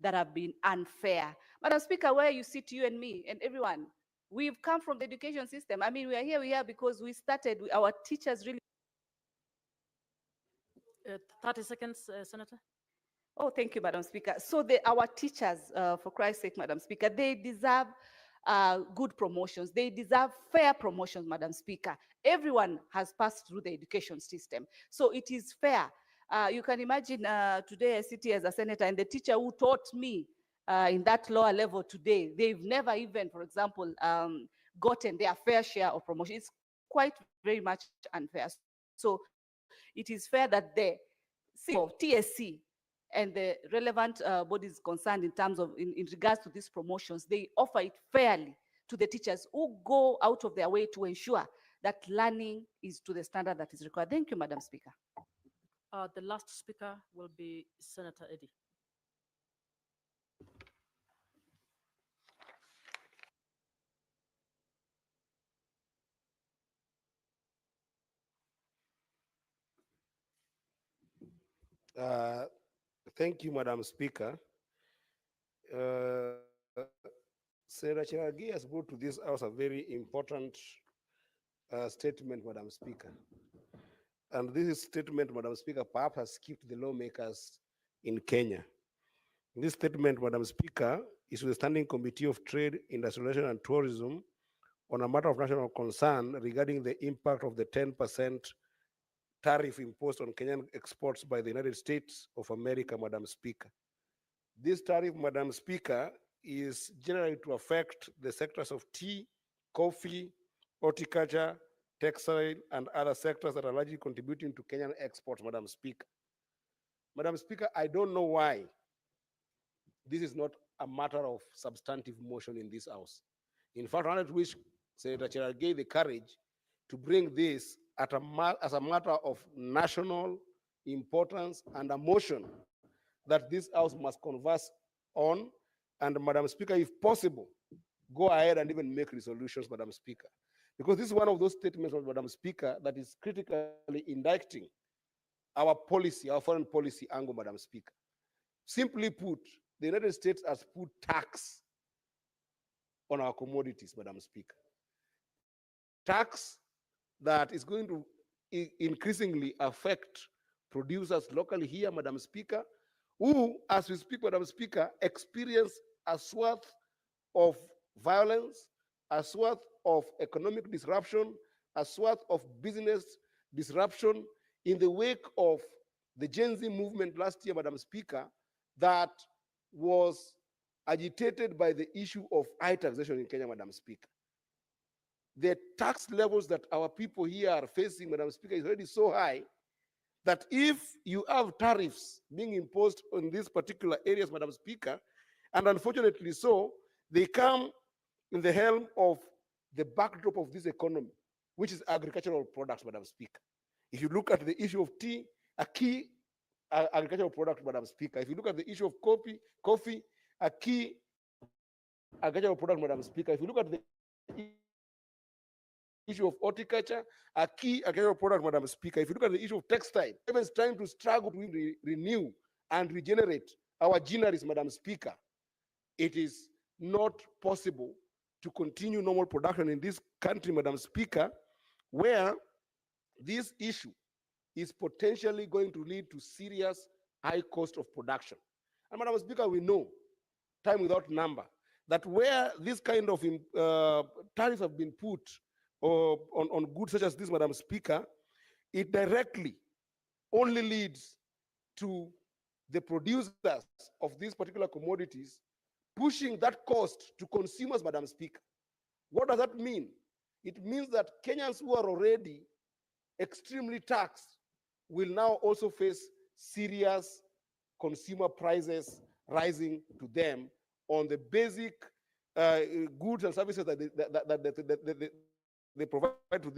that have been unfair. Madam Speaker, where you sit, you and me and everyone, we've come from the education system. I mean, we are here because we started, our teachers really. 30 seconds, Senator. Oh, thank you, Madam Speaker. So our teachers, for Christ's sake, Madam Speaker, they deserve good promotions. They deserve fair promotions, Madam Speaker. Everyone has passed through the education system. So it is fair. You can imagine today I sit here as a senator and the teacher who taught me in that lower level today, they've never even, for example, gotten their fair share of promotion. It's quite very much unfair. So it is fair that the TSC and the relevant bodies concerned in terms of, in regards to these promotions, they offer it fairly to the teachers who go out of their way to ensure that learning is to the standard that is required. Thank you, Madam Speaker. The last speaker will be Senator Eddy. Thank you, Madam Speaker. Senator Cherargei has brought to this house a very important statement, Madam Speaker. And this statement, Madam Speaker, perhaps has skipped the lawmakers in Kenya. This statement, Madam Speaker, is to the Standing Committee of Trade, Industrialization and Tourism on a matter of national concern regarding the impact of the 10% tariff imposed on Kenyan exports by the United States of America, Madam Speaker. This tariff, Madam Speaker, is generally to affect the sectors of tea, coffee, horticulture, textile, and other sectors that are largely contributing to Kenyan exports, Madam Speaker. Madam Speaker, I don't know why this is not a matter of substantive motion in this House. In fact, I wish Senator Cherargei the courage to bring this as a matter of national importance and a motion that this House must converse on. And Madam Speaker, if possible, go ahead and even make resolutions, Madam Speaker. Because this is one of those statements, Madam Speaker, that is critically indicting our policy, our foreign policy angle, Madam Speaker. Simply put, the United States has put tax on our commodities, Madam Speaker. Tax that is going to increasingly affect producers locally here, Madam Speaker, who, as we speak, Madam Speaker, experience a swath of violence, a swath of economic disruption, a swath of business disruption in the wake of the Gen Z movement last year, Madam Speaker, that was agitated by the issue of high taxation in Kenya, Madam Speaker. The tax levels that our people here are facing, Madam Speaker, is already so high that if you have tariffs being imposed on these particular areas, Madam Speaker, and unfortunately so, they come in the helm of the backdrop of this economy, which is agricultural products, Madam Speaker. If you look at the issue of tea, a key agricultural product, Madam Speaker. If you look at the issue of coffee, a key agricultural product, Madam Speaker. If you look at the issue of horticulture, a key agricultural product, Madam Speaker. If you look at the issue of textile, even trying to struggle to renew and regenerate our greeneries, Madam Speaker, it is not possible to continue normal production in this country, Madam Speaker, where this issue is potentially going to lead to serious high cost of production. And Madam Speaker, we know, time without number, that where this kind of tariffs have been put on goods such as this, Madam Speaker, it directly only leads to the producers of these particular commodities pushing that cost to consumers, Madam Speaker. What does that mean? It means that Kenyans who are already extremely taxed will now also face serious consumer prices rising to them on the basic goods and services that they provide to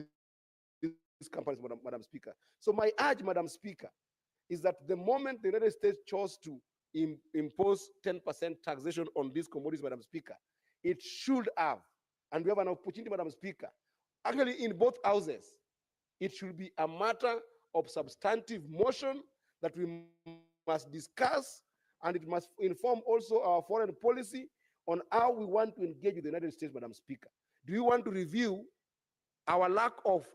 these companies, Madam Speaker. So my urge, Madam Speaker, is that the moment the United States chose to impose 10% taxation on these commodities, Madam Speaker, it should have, and we have an opportunity, Madam Speaker, actually in both houses, it should be a matter of substantive motion that we must discuss, and it must inform also our foreign policy on how we want to engage with the United States, Madam Speaker. Do we want to review our lack of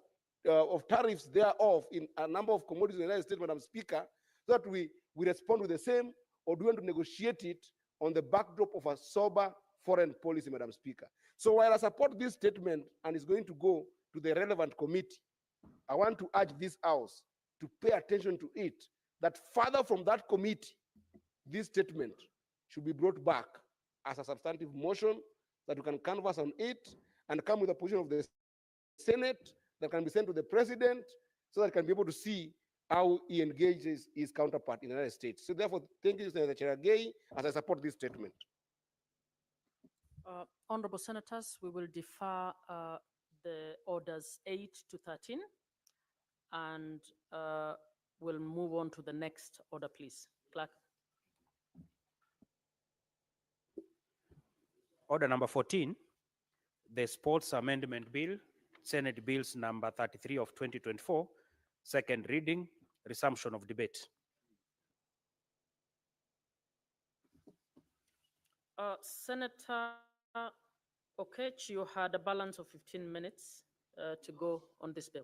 tariffs thereof in a number of commodities in the United States, Madam Speaker, so that we respond with the same, or do we want to negotiate it on the backdrop of a sober foreign policy, Madam Speaker? So while I support this statement and is going to go to the relevant committee, I want to urge this House to pay attention to it, that further from that committee, this statement should be brought back as a substantive motion that we can canvass on it and come with a position of the Senate that can be sent to the President so that he can be able to see how he engages his counterpart in the United States. So therefore, thank you, Senator Cherargei, as I support this statement. Honorable Senators, we will defer the orders 8 to 13, and we'll move on to the next order, please. Clerk. Order number 14, the Sports Amendment Bill, Senate Bills number 33 of 2024, second reading, resumption of debate. Senator Okech, you had a balance of 15 minutes to go on this bill.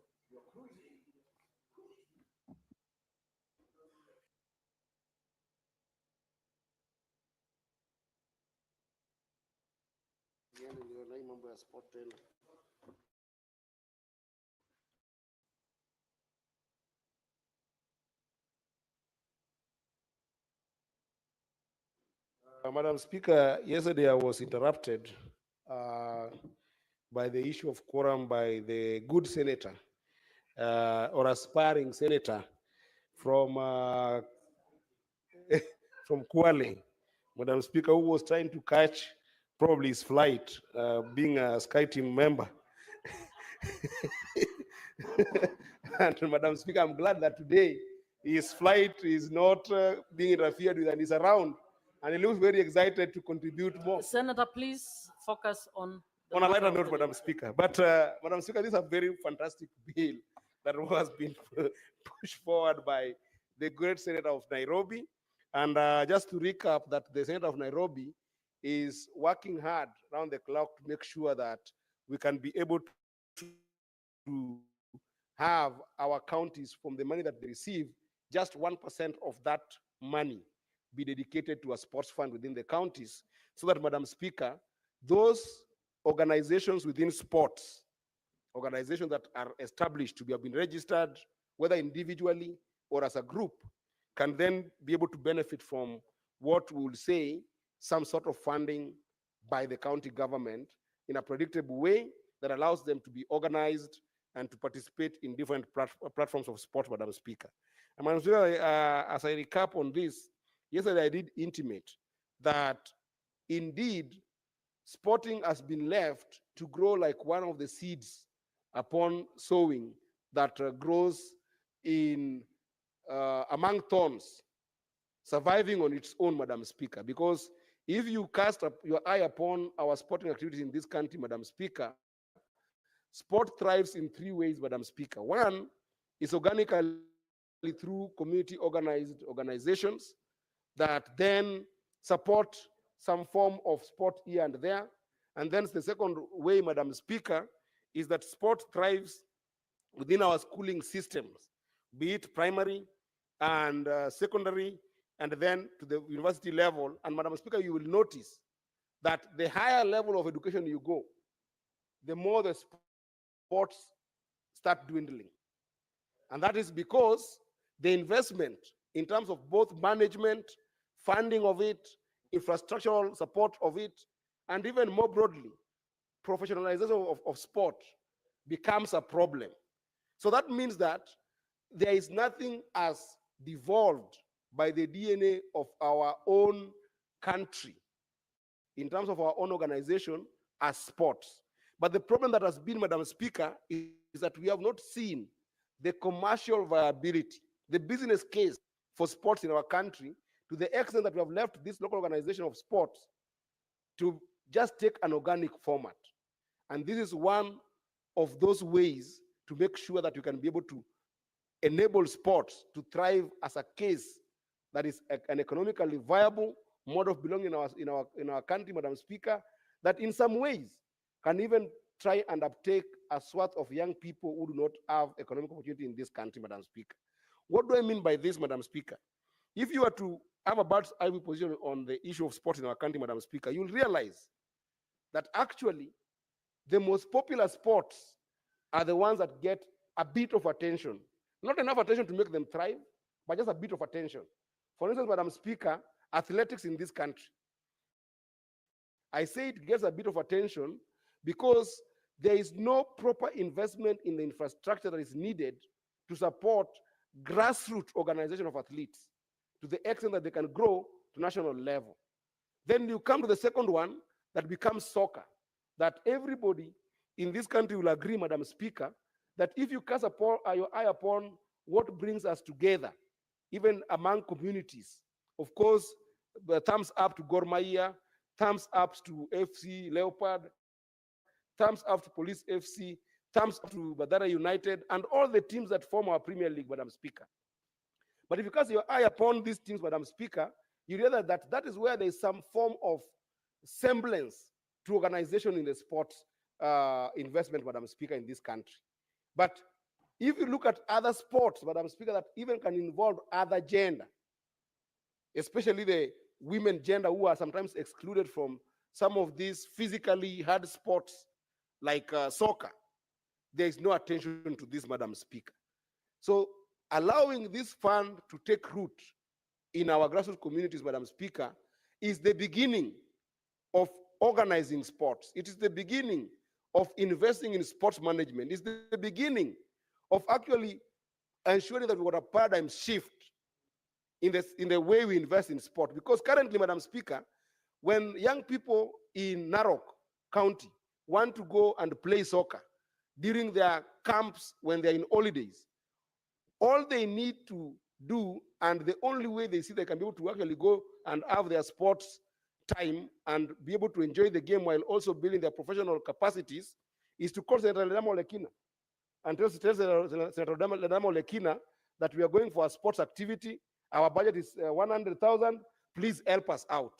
Madam Speaker, yesterday I was interrupted by the issue of quorum by the good senator or aspiring senator from from Kwale, Madam Speaker, who was trying to catch probably his flight, being a Sky Team member. And Madam Speaker, I'm glad that today his flight is not being interfered with and is around, and he looks very excited to contribute more. Senator, please focus on the On a matter lighter of note, the Madam bill. Speaker, but Madam Speaker, this is a very fantastic bill that was being pushed forward by the great Senator of Nairobi. And just to recap, that the Senator of Nairobi is working hard around the clock to make sure that we can be able to have our counties, from the money that they receive, just 1% of that money be dedicated to a sports fund within the counties, so that, Madam Speaker, those organizations within sports, organizations that are established to have been registered, whether individually or as a group, can then be able to benefit from what we will say some sort of funding by the county government in a predictable way that allows them to be organized and to participate in different platforms of sport, Madam Speaker. And Madam Speaker, as I recap on this, yesterday I did intimate that indeed sporting has been left to grow like one of the seeds upon sowing that grows in among thorns, surviving on its own, Madam Speaker. Because if you cast your eye upon our sporting activities in this country, Madam Speaker, sport thrives in three ways, Madam Speaker. One is organically through community organized organizations that then support some form of sport here and there. And then the second way, Madam Speaker, is that sport thrives within our schooling systems, be it primary and secondary, and then to the university level. And Madam Speaker, you will notice that the higher level of education you go, the more the sports start dwindling. And that is because the investment in terms of both management, funding of it, infrastructural support of it, and even more broadly, professionalization of sport becomes a problem. So that means that there is nothing as devolved by the DNA of our own country in terms of our own organization as sports. But the problem that has been, Madam Speaker, is that we have not seen the commercial viability, the business case for sports in our country, to the extent that we have left this local organization of sports to just take an organic format. And this is one of those ways to make sure that you can be able to enable sports to thrive as a case that is an economically viable mode of belonging in our country, Madam Speaker, that in some ways can even try and uptake a swath of young people who do not have economic opportunity in this country, Madam Speaker. What do I mean by this, Madam Speaker? If you are to have a bird's eye position on the issue of sports in our country, Madam Speaker, you'll realize that actually the most popular sports are the ones that get a bit of attention. Not enough attention to make them thrive, but just a bit of attention. For instance, Madam Speaker, athletics in this country. I say it gets a bit of attention because there is no proper investment in the infrastructure that is needed to support grassroots organization of athletes to the extent that they can grow to national level. Then you come to the second one that becomes soccer, that everybody in this country will agree, Madam Speaker, that if you cast your eye upon what brings us together, even among communities, of course, the thumbs up to Gor Mahia, thumbs up to FC Leopard, thumbs up to Police FC, thumbs up to Badara United, and all the teams that form our Premier League, Madam Speaker. But if you cast your eye upon these teams, Madam Speaker, you realize that that is where there is some form of semblance to organization in the sports investment, Madam Speaker, in this country. But if you look at other sports, Madam Speaker, that even can involve other gender, especially the women gender who are sometimes excluded from some of these physically hard sports like soccer, there is no attention to this, Madam Speaker. So allowing this fund to take root in our grassroots communities, Madam Speaker, is the beginning of organizing sports. It is the beginning of investing in sports management. It's the beginning of actually ensuring that we've got a paradigm shift in the way we invest in sport. Because currently, Madam Speaker, when young people in Narok County want to go and play soccer during their camps when they're in holidays, all they need to do, and the only way they see they can be able to actually go and have their sports time and be able to enjoy the game while also building their professional capacities, is to call Senator Ledamo Lekina and tell Senator Ledamo Lekina that we are going for a sports activity. Our budget is 100,000. Please help us out.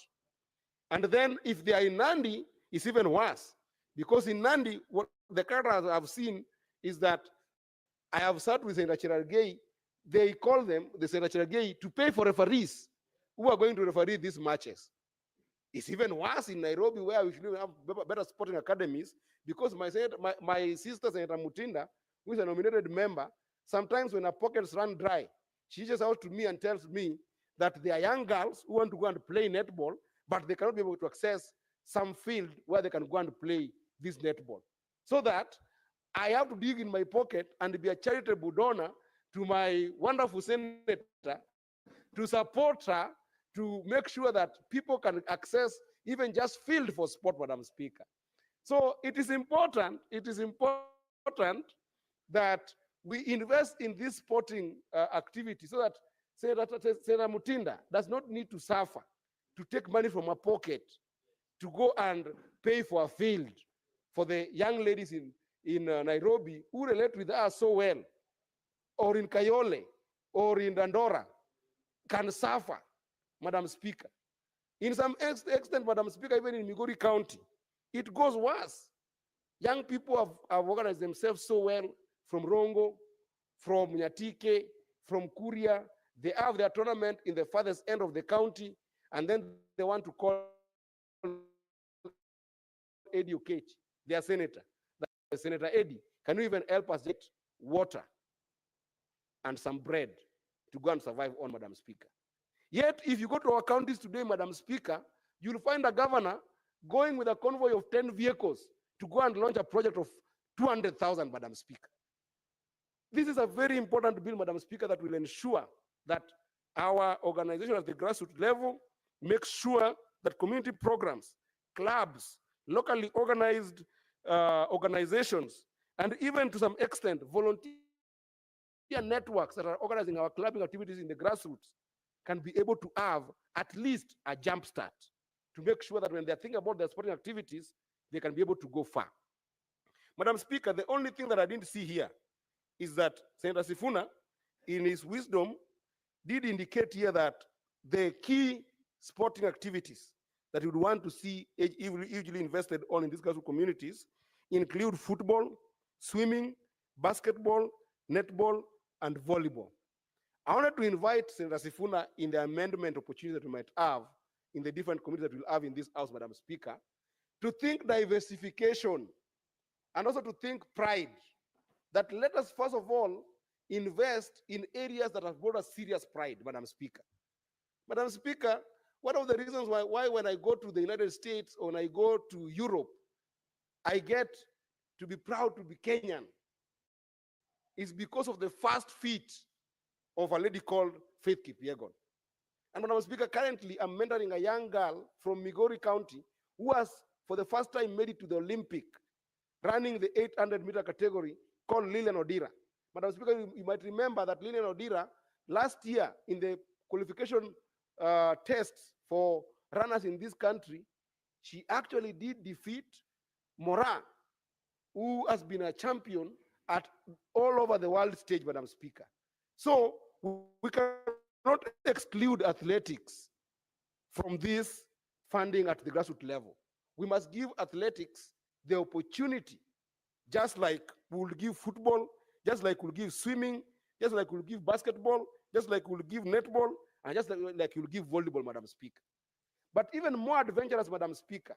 And then if they are in Nandi, it's even worse, because in Nandi, what the characters I've seen is that I have sat with Senator Cherargei. They call them, the Senator Cherargei, to pay for referees who are going to referee these matches. It's even worse in Nairobi, where we should have better sporting academies, because my sister, Senator Mutinda, who is a nominated member, sometimes when her pockets run dry, she reaches out to me and tells me that there are young girls who want to go and play netball, but they cannot be able to access some field where they can go and play this netball. So that I have to dig in my pocket and be a charitable donor to my wonderful senator to support her, to make sure that people can access even just field for sport, Madam Speaker. So it is important that we invest in this sporting activity so that Senator Mutinda does not need to suffer to take money from her pocket to go and pay for a field for the young ladies in Nairobi who relate with us so well, or in Kayole, or in Dandora, can suffer, Madam Speaker. In some extent, Madam Speaker, even in Migori County, it goes worse. Young people have organized themselves so well from Rongo, from Nyatike, from Kuria. They have their tournament in the farthest end of the county, and then they want to call Eddie Okech, their senator. Senator Eddie, can you even help us get water and some bread to go and survive on, Madam Speaker? Yet, if you go to our counties today, Madam Speaker, you'll find a governor going with a convoy of 10 vehicles to go and launch a project of 200,000, Madam Speaker. This is a very important bill, Madam Speaker, that will ensure that our organization at the grassroots level makes sure that community programs, clubs, locally organized organizations, and even to some extent, volunteer networks that are organizing our clubbing activities in the grassroots can be able to have at least a jump start to make sure that when they're thinking about their sporting activities, they can be able to go far. Madam Speaker, the only thing that I didn't see here is that Senator Sifuna, in his wisdom, did indicate here that the key sporting activities that we would want to see hugely invested on in these grassroots communities include football, swimming, basketball, netball, and volleyball. I wanted to invite Senator Sifuna in the amendment opportunity that we might have in the different committees that we'll have in this House, Madam Speaker, to think diversification and also to think pride. That let us first of all invest in areas that have brought us serious pride, Madam Speaker. Madam Speaker, one of the reasons why when I go to the United States or when I go to Europe, I get to be proud to be Kenyan is because of the first feat of a lady called Faith Kipyegon. And Madam Speaker, currently I'm mentoring a young girl from Migori County who has for the first time made it to the Olympic running the 800-meter category called Lilian Odira. Madam Speaker, you might remember that Lilian Odira last year in the qualification tests for runners in this country, she actually did defeat Moran, who has been a champion at all over the world stage, Madam Speaker. So we cannot exclude athletics from this funding at the grassroots level. We must give athletics the opportunity, just like we will give football, just like we'll give swimming, just like we'll give basketball, just like we'll give netball, and just like you'll give volleyball, Madam Speaker. But even more adventurous, Madam Speaker,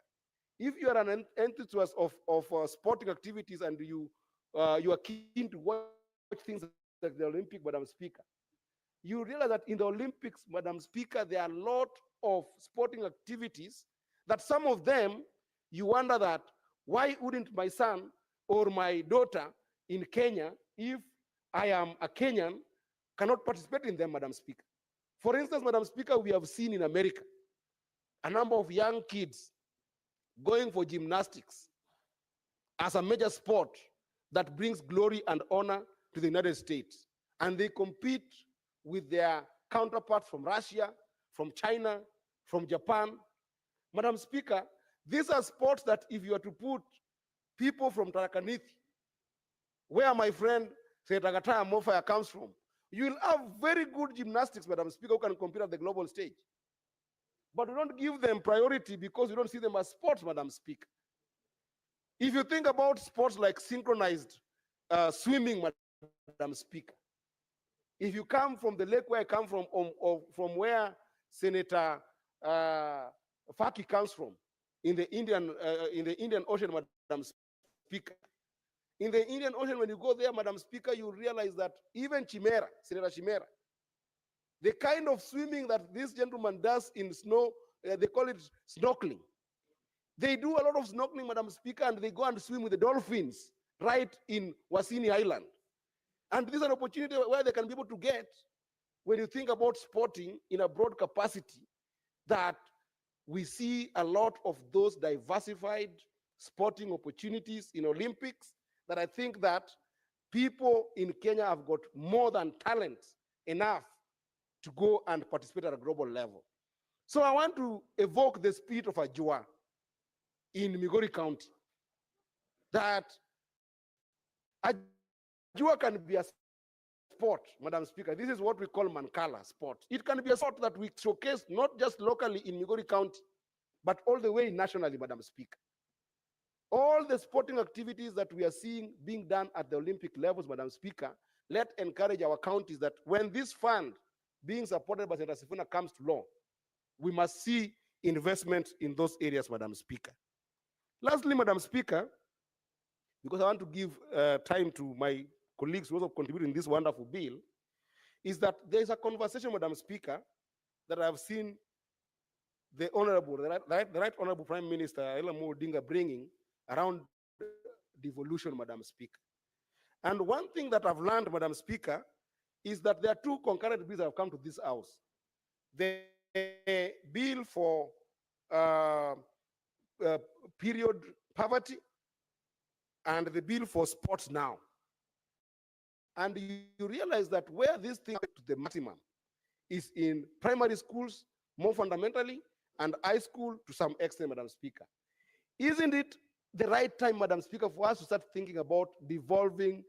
if you are an enthusiast of sporting activities and you are keen to watch things like the Olympic, Madam Speaker, you realize that in the Olympics, Madam Speaker, there are a lot of sporting activities that some of them, you wonder that, why wouldn't my son or my daughter in Kenya, if I am a Kenyan, cannot participate in them, Madam Speaker? For instance, Madam Speaker, we have seen in America a number of young kids going for gymnastics as a major sport that brings glory and honor to the United States. And they compete with their counterparts from Russia, from China, from Japan. Madam Speaker, these are sports that if you are to put people from Tarakaniti, where my friend Senator Gataya Mofaya comes from, you will have very good gymnastics, Madam Speaker, who can compete at the global stage. But we don't give them priority because we don't see them as sports, Madam Speaker. If you think about sports like synchronized swimming, Madam Speaker, if you come from the lake where I come from, or from where Senator Faki comes from, in the Indian Ocean, Madam Speaker. In the Indian Ocean, when you go there, Madam Speaker, you realize that even Chimera, Senator Chimera, the kind of swimming that this gentleman does in snow, they call it snorkeling. They do a lot of snorkeling, Madam Speaker, and they go and swim with the dolphins right in Wasini Island. And this is an opportunity where they can be able to get, when you think about sporting in a broad capacity, that we see a lot of those diversified sporting opportunities in Olympics, that I think that people in Kenya have got more than talent enough to go and participate at a global level. So I want to evoke the spirit of Ajua in Migori County, that Ajua can be a sport, Madam Speaker. This is what we call Mankala sport. It can be a sport that we showcase not just locally in Migori County, but all the way nationally, Madam Speaker. All the sporting activities that we are seeing being done at the Olympic levels, Madam Speaker, let encourage our counties that when this fund being supported by Senator Sifuna comes to law, we must see investment in those areas, Madam Speaker. Lastly, Madam Speaker, because I want to give time to my colleagues who also contribute in this wonderful bill, is that there is a conversation, Madam Speaker, that I've seen the Right Honorable Prime Minister Raila Amolo Odinga bringing around devolution, Madam Speaker. And one thing that I've learned, Madam Speaker, is that there are two concurrent bills that have come to this house. The bill for period poverty and the bill for sports now. And you realize that where this thing to the maximum is in primary schools, more fundamentally, and high school to some extent, Madam Speaker. Isn't it the right time, Madam Speaker, for us to start thinking about devolving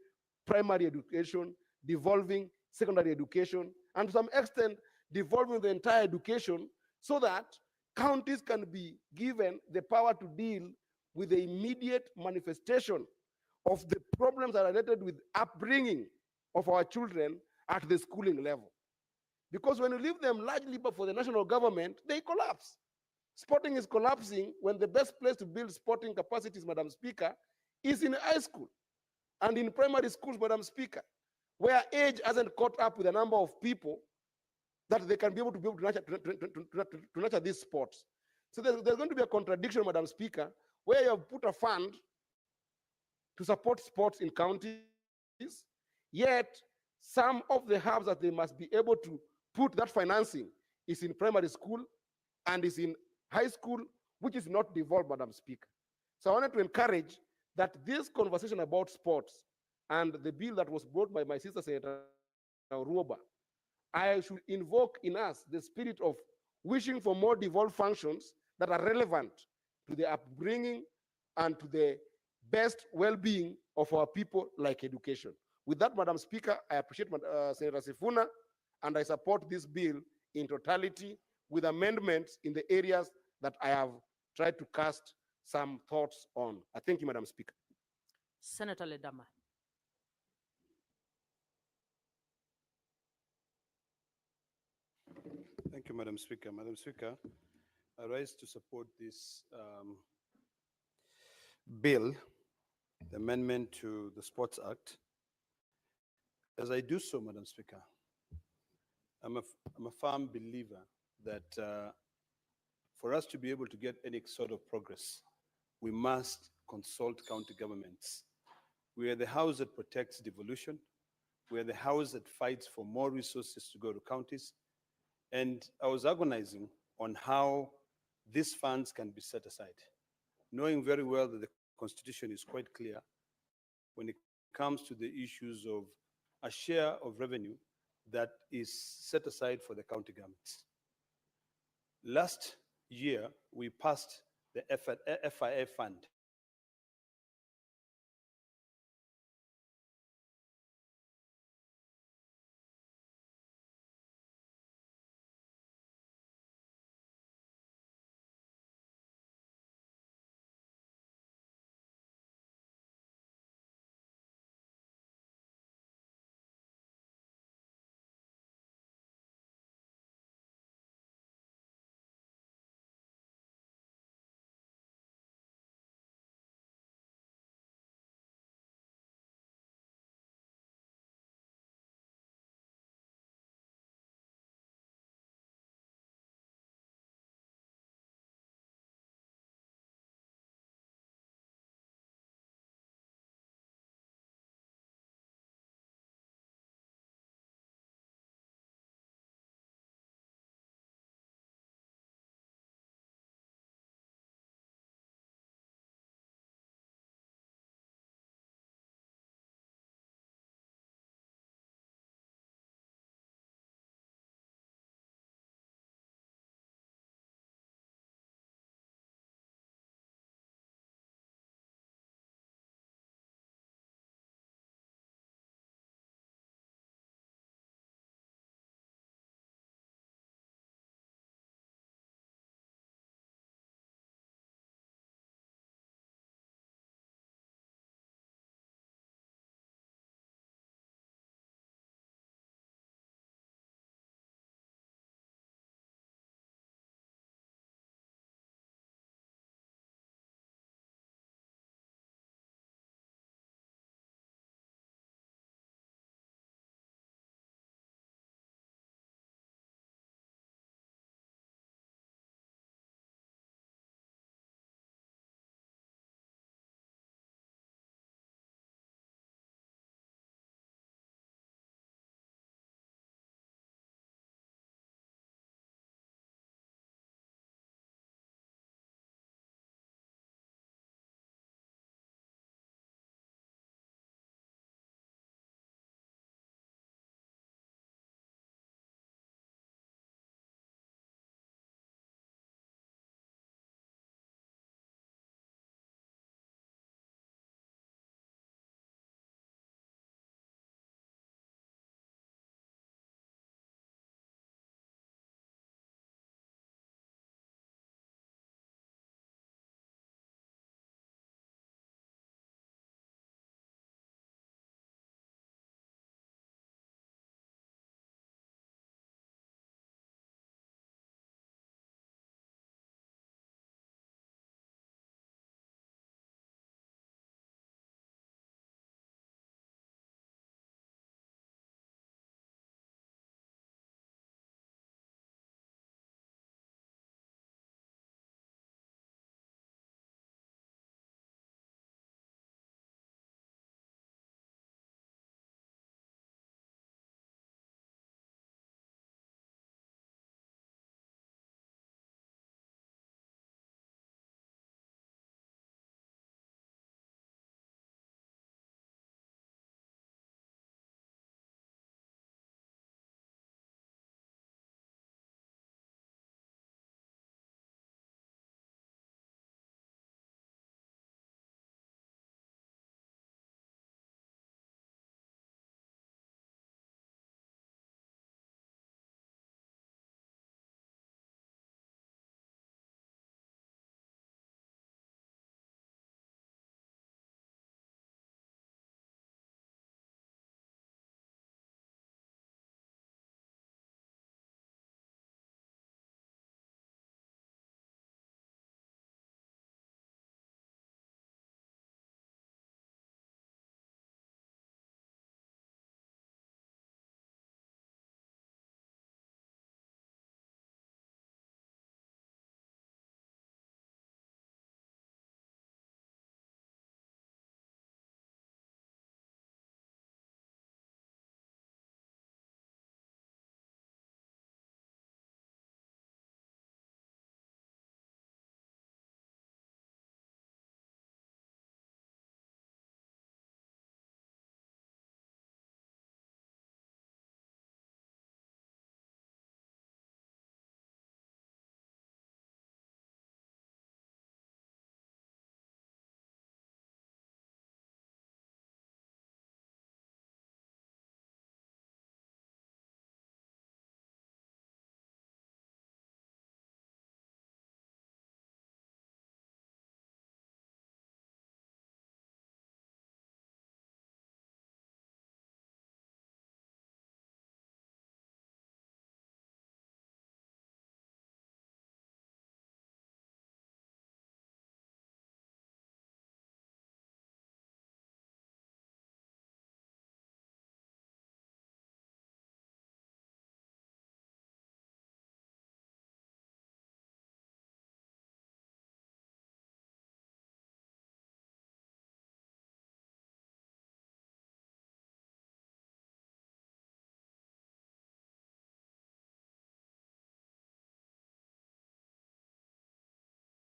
primary education, devolving secondary education, and to some extent, devolving the entire education so that counties can be given the power to deal with the immediate manifestation of the problems that are related with upbringing of our children at the schooling level. Because when you leave them largely for the national government, they collapse. Sporting is collapsing when the best place to build sporting capacities, Madam Speaker, is in high school and in primary schools, Madam Speaker, where age hasn't caught up with a number of people that they can be able to nurture these sports. So there's going to be a contradiction, Madam Speaker, where you have put a fund to support sports in counties, yet some of the hubs that they must be able to put that financing is in primary school and is in high school, which is not devolved, Madam Speaker. So I wanted to encourage that this conversation about sports and the bill that was brought by my sister Senator Ruoba, I should invoke in us the spirit of wishing for more devolved functions that are relevant to the upbringing and to the best well-being of our people, like education. With that, Madam Speaker, I appreciate Senator Sifuna, and I support this bill in totality with amendments in the areas that I have tried to cast some thoughts on. I thank you, Madam Speaker. Senator Ledama. Thank you, Madam Speaker. Madam Speaker, I rise to support this bill, the amendment to the Sports Act. As I do so, Madam Speaker, I'm a firm believer that for us to be able to get any sort of progress, we must consult county governments. We are the house that protects devolution. We are the house that fights for more resources to go to counties. And I was agonizing on how these funds can be set aside, knowing very well that the Constitution is quite clear when it comes to the issues of a share of revenue that is set aside for the county governments. Last year, we passed the FIA fund,